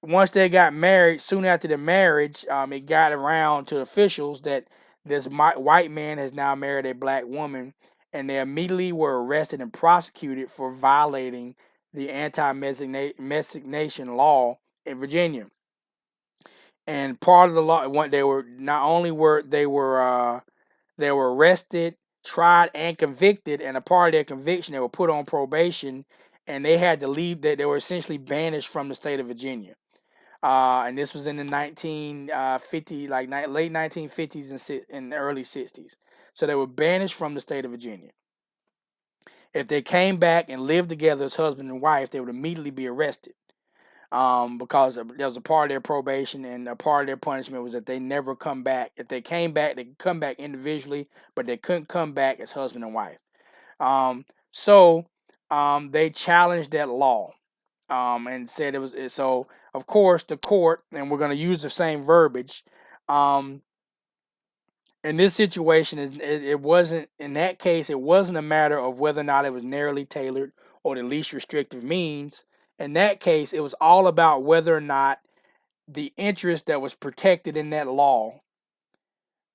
Once they got married, soon after the marriage, it got around to officials that this white man has now married a black woman, and they immediately were arrested and prosecuted for violating the anti-miscegenation law in Virginia. And part of the law, they were arrested, tried, and convicted, and a part of their conviction, they were put on probation, and they had to leave. They were essentially banished from the state of Virginia. And this was in the 1950, late 1950s and early 60s. So they were banished from the state of Virginia. If they came back and lived together as husband and wife, they would immediately be arrested. Because there was a part of their probation, and a part of their punishment was that they never come back. If they came back, they could come back individually, but they couldn't come back as husband and wife. So they challenged that law. And said it was so. Of course, the court, and we're going to use the same verbiage. In this situation, it wasn't, in that case, it wasn't a matter of whether or not it was narrowly tailored or the least restrictive means. In that case, it was all about whether or not the interest that was protected in that law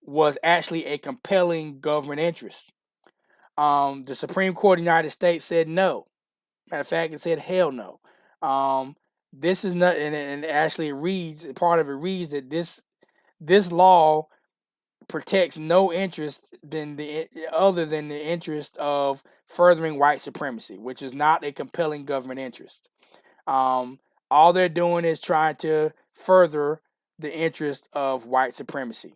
was actually a compelling government interest. The Supreme Court of the United States said no. Matter of fact, it said hell no. This is not, and actually it reads, part of it reads that this law protects no interest other than the interest of furthering white supremacy, which is not a compelling government interest. All they're doing is trying to further the interest of white supremacy.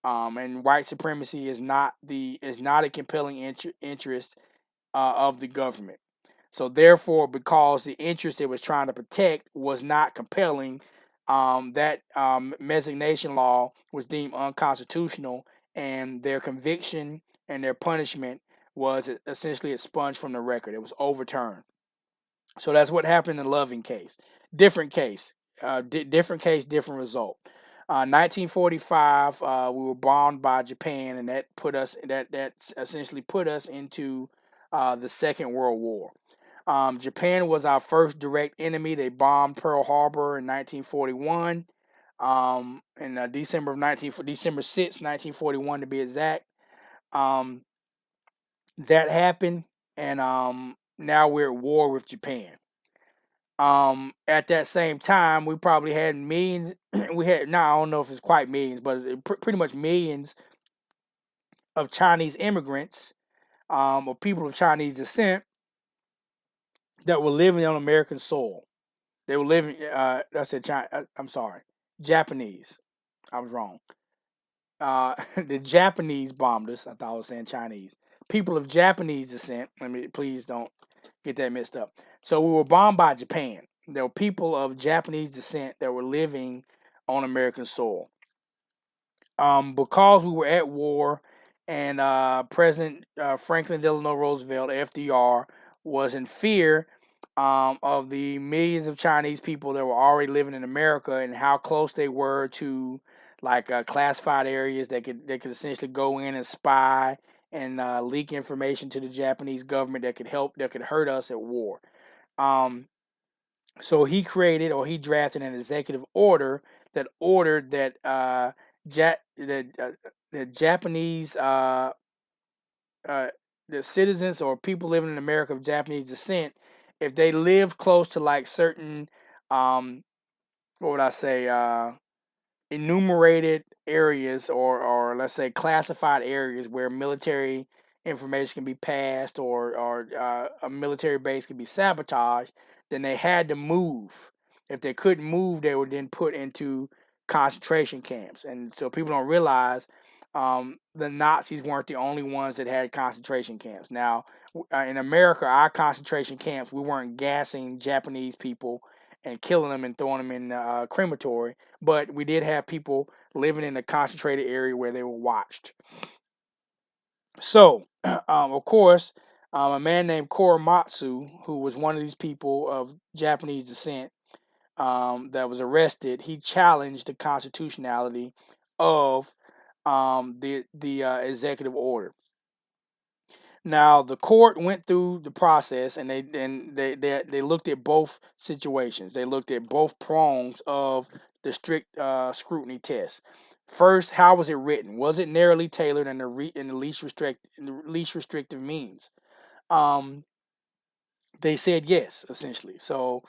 And white supremacy is not a compelling interest of the government. So therefore, because the interest it was trying to protect was not compelling, that miscegenation law was deemed unconstitutional, and their conviction and their punishment was essentially expunged from the record. It was overturned. So that's what happened in the Loving case. Different case, different result. 1945, we were bombed by Japan, and that essentially put us into the Second World War. Japan was our first direct enemy. They bombed Pearl Harbor in 1941, in December 6, 1941 to be exact. That happened, and now we're at war with Japan. At that same time, we probably had millions. I don't know if it's quite millions, but pretty much millions of Chinese immigrants, or people of Chinese descent, that were living on American soil. They were living. I said China. I'm sorry, Japanese. I was wrong. The Japanese bombed us. I thought I was saying Chinese. People of Japanese descent. Please don't get that messed up. So we were bombed by Japan. There were people of Japanese descent that were living on American soil. Because we were at war, and President Franklin Delano Roosevelt (FDR) was in fear of the millions of Chinese people that were already living in America and how close they were to like classified areas that could essentially go in and spy and leak information to the Japanese government that could hurt us at war. So he drafted an executive order that ordered that the Japanese uh, the citizens or people living in America of Japanese descent, if they lived close to like certain what would I say enumerated areas, or let's say classified areas where military information can be passed, or a military base can be sabotaged, then they had to move. If they couldn't move, they were then put into concentration camps. And so people don't realize the Nazis weren't the only ones that had concentration camps. Now, in America, our concentration camps, we weren't gassing Japanese people and killing them and throwing them in crematory, but we did have people living in a concentrated area where they were watched. So, of course, a man named Korematsu, who was one of these people of Japanese descent that was arrested, he challenged the constitutionality of the executive order. Now the court went through the process, and they looked at both situations. They looked at both prongs of the strict scrutiny test. First, how was it written? Was it narrowly tailored in the least restrictive means? Um, they said yes, essentially. So,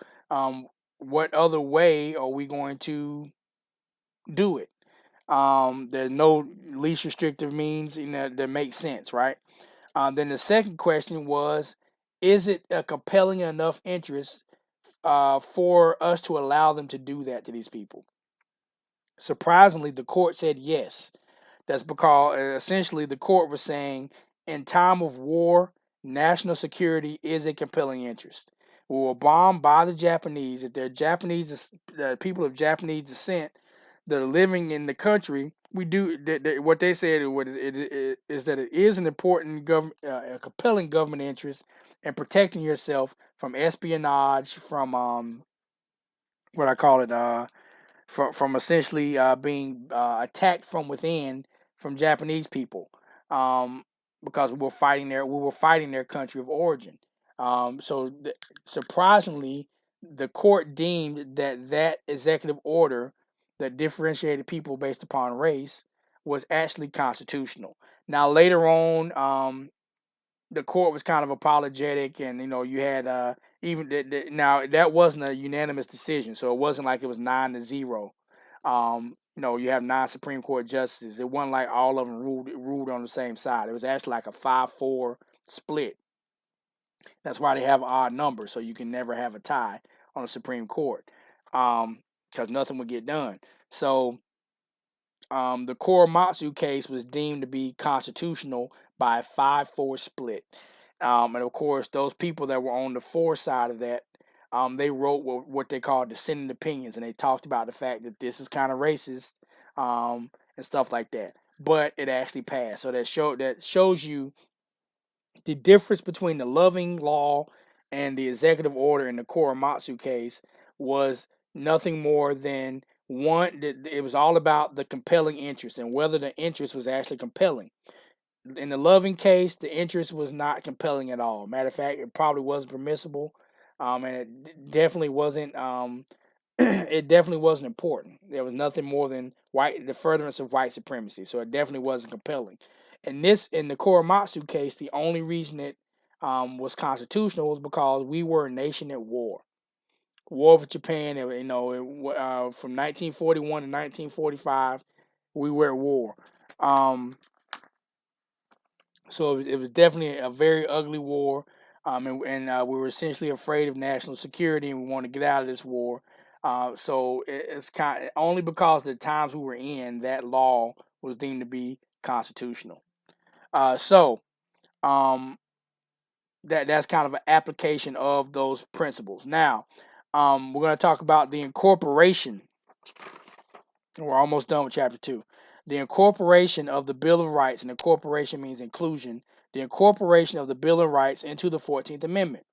what other way are we going to do it? There's no least restrictive means, that makes sense, right? Then the second question was, is it a compelling enough interest for us to allow them to do that to these people? Surprisingly, the court said yes. That's because essentially the court was saying, in time of war, national security is a compelling interest. We were bombed by the Japanese. If they're the people of Japanese descent that are living in the country, we do what they said. Is that it is an important a compelling government interest in protecting yourself from espionage, from what I call it, from essentially being attacked from within from Japanese people, um, because we were fighting their country of origin. Surprisingly, the court deemed that executive order that differentiated people based upon race was actually constitutional. Now later on, the court was kind of apologetic, and you had even now that wasn't a unanimous decision, so it wasn't like it was 9-0. You have 9 Supreme Court justices. It wasn't like all of them ruled on the same side. It was actually like a 5-4 split. That's why they have odd numbers, so you can never have a tie on the Supreme Court, because nothing would get done. So the Korematsu case was deemed to be constitutional by a 5-4 split. And of course, those people that were on the for side of that, they wrote what they call dissenting opinions, and they talked about the fact that this is kind of racist, and stuff like that. But it actually passed, so that shows you the difference between the loving law and the executive order in the Korematsu case was nothing more than one. It was all about the compelling interest and whether the interest was actually compelling. In the loving case, the interest was not compelling at all. Matter of fact, it probably wasn't permissible, and it definitely wasn't. It definitely wasn't important. There was nothing more than the furtherance of white supremacy. So it definitely wasn't compelling. In the Korematsu case, the only reason it was constitutional was because we were a nation at war. War with Japan. From 1941 to 1945, we were at war. So it was definitely a very ugly war, and we were essentially afraid of national security, and we wanted to get out of this war. So it's kind of, only because of the times we were in, that law was deemed to be constitutional. So that's kind of an application of those principles. Now, we're going to talk about the incorporation We're almost done with chapter 2. The incorporation of the Bill of Rights, and incorporation means inclusion, the incorporation of the Bill of Rights into the 14th Amendment.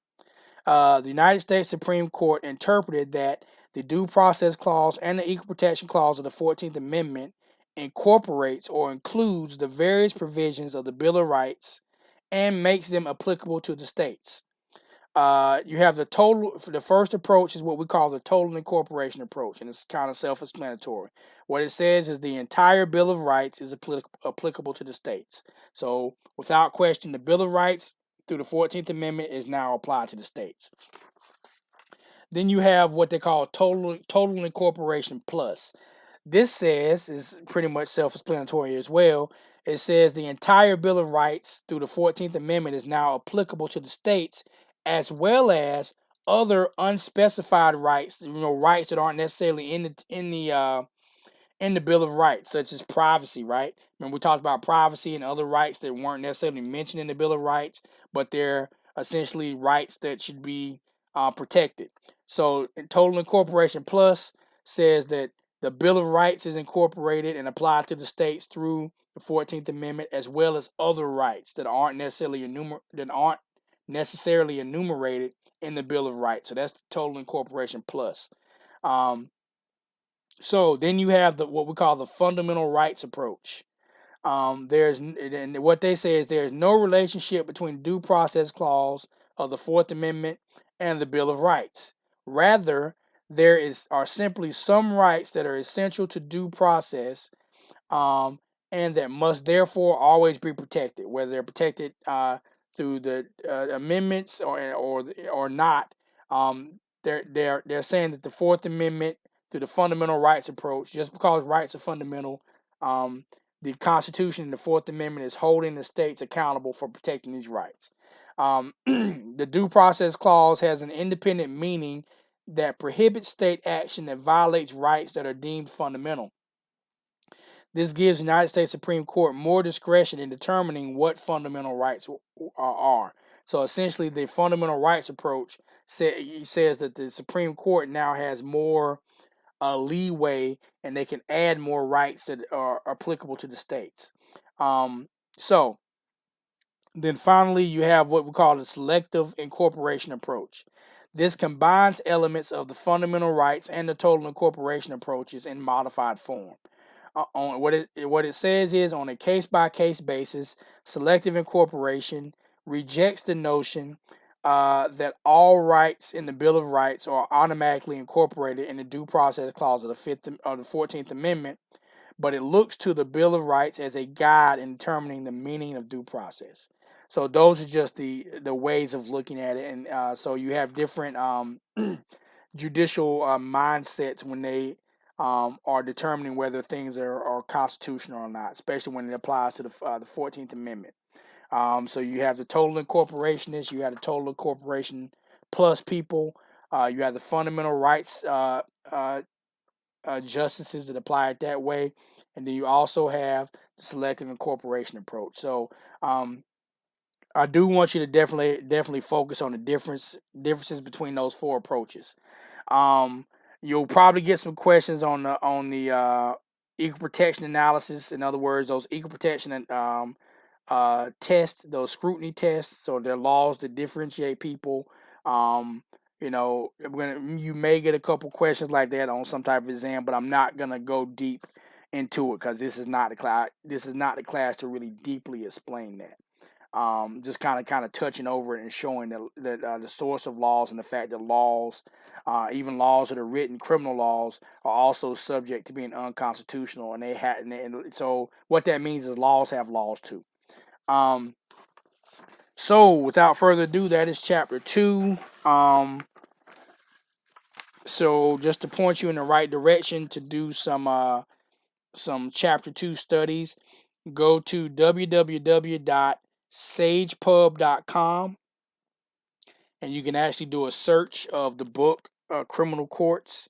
The United States Supreme Court interpreted that the Due Process Clause and the Equal Protection Clause of the 14th Amendment incorporates or includes the various provisions of the Bill of Rights and makes them applicable to the states. You have the total. The first approach is what we call the total incorporation approach, and it's kind of self-explanatory. What it says is the entire Bill of Rights is applicable to the states. So, without question, the Bill of Rights through the 14th Amendment is now applied to the states. Then you have what they call total incorporation plus. This says, is pretty much self-explanatory as well. It says the entire Bill of Rights through the 14th Amendment is now applicable to the states, as well as other unspecified rights, rights that aren't necessarily in the Bill of Rights, such as privacy, right? Remember, we talked about privacy and other rights that weren't necessarily mentioned in the Bill of Rights, but they're essentially rights that should be protected. So, Total Incorporation Plus says that the Bill of Rights is incorporated and applied to the states through the 14th Amendment, as well as other rights that aren't necessarily enumerated in the Bill of Rights. So that's the Total Incorporation Plus. So then you have what we call the fundamental rights approach. And what they say is there's no relationship between the Due Process Clause of the Fourth Amendment and the Bill of Rights. Rather, are simply some rights that are essential to due process, and that must therefore always be protected, whether they're protected through the amendments or not. They're saying that the Fourth Amendment, through the fundamental rights approach, just because rights are fundamental, the Constitution and the Fourth Amendment is holding the states accountable for protecting these rights. The Due Process Clause has an independent meaning that prohibits state action that violates rights that are deemed fundamental. This gives the United States Supreme Court more discretion in determining what fundamental rights are. So essentially, the fundamental rights approach says that the Supreme Court now has more leeway, and they can add more rights that are applicable to the states. So then finally, you have what we call the selective incorporation approach. This combines elements of the fundamental rights and the total incorporation approaches in modified form. On what it says is, on a case-by-case basis, selective incorporation rejects the notion that all rights in the Bill of Rights are automatically incorporated in the Due Process Clause of the 14th Amendment, but it looks to the Bill of Rights as a guide in determining the meaning of due process. So those are just the ways of looking at it, and so you have different judicial mindsets when they are determining whether things are constitutional or not, especially when it applies to the 14th Amendment. So you have the total incorporationists, you have the total incorporation plus people, you have the fundamental rights justices that apply it that way, and then you also have the selective incorporation approach. So I do want you to definitely focus on the differences between those four approaches. You'll probably get some questions on the equal protection analysis. In other words, those equal protection tests, those scrutiny tests, or their laws that differentiate people. You may get a couple questions like that on some type of exam, but I'm not gonna go deep into it because this is not the class. This is not the class to really deeply explain that. Just kind of touching over it and showing the source of laws and the fact that laws, even laws that are written, criminal laws, are also subject to being unconstitutional, and so what that means is laws have laws too. So without further ado, that is chapter 2. So just to point you in the right direction to do some chapter 2 studies, go to www.sagepub.com, and you can actually do a search of the book Criminal Courts,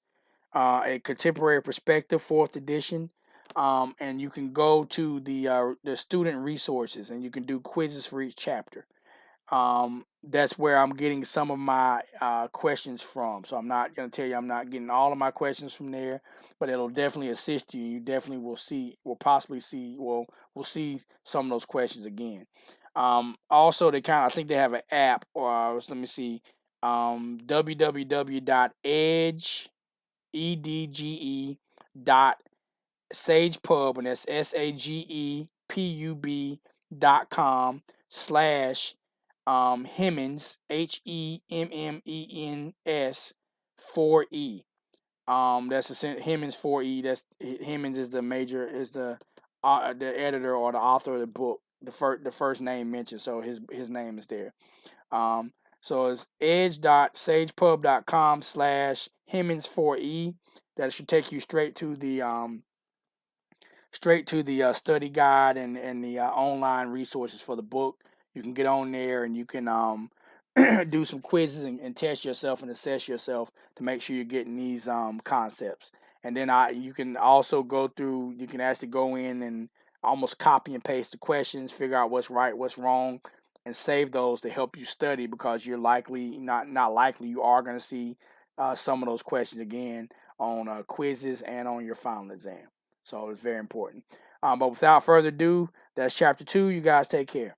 a Contemporary Perspective, 4th edition. And you can go to the student resources, and you can do quizzes for each chapter. that's where I'm getting some of my questions from. So I'm not going to tell you I'm not getting all of my questions from there, but it'll definitely assist you. You definitely will see some of those questions again. Also, I think they have an app, or let me see, www.sagepub, and that's sagepub.com/ Hemmens, HEMMENS 4E. That's Hemmens 4E. That's Hemmens is the editor or the author of the book. The first name mentioned, so his name is there. So it's edge.sagepub.com/Hemmens4E. That should take you straight to the study guide and the online resources for the book. You can get on there and you can do some quizzes and test yourself and assess yourself to make sure you're getting these concepts. And then you can also you can actually go in and almost copy and paste the questions, figure out what's right, what's wrong, and save those to help you study, because you're likely, not likely, you are going to see some of those questions again on quizzes and on your final exam. So it's very important. But without further ado, that's chapter 2. You guys take care.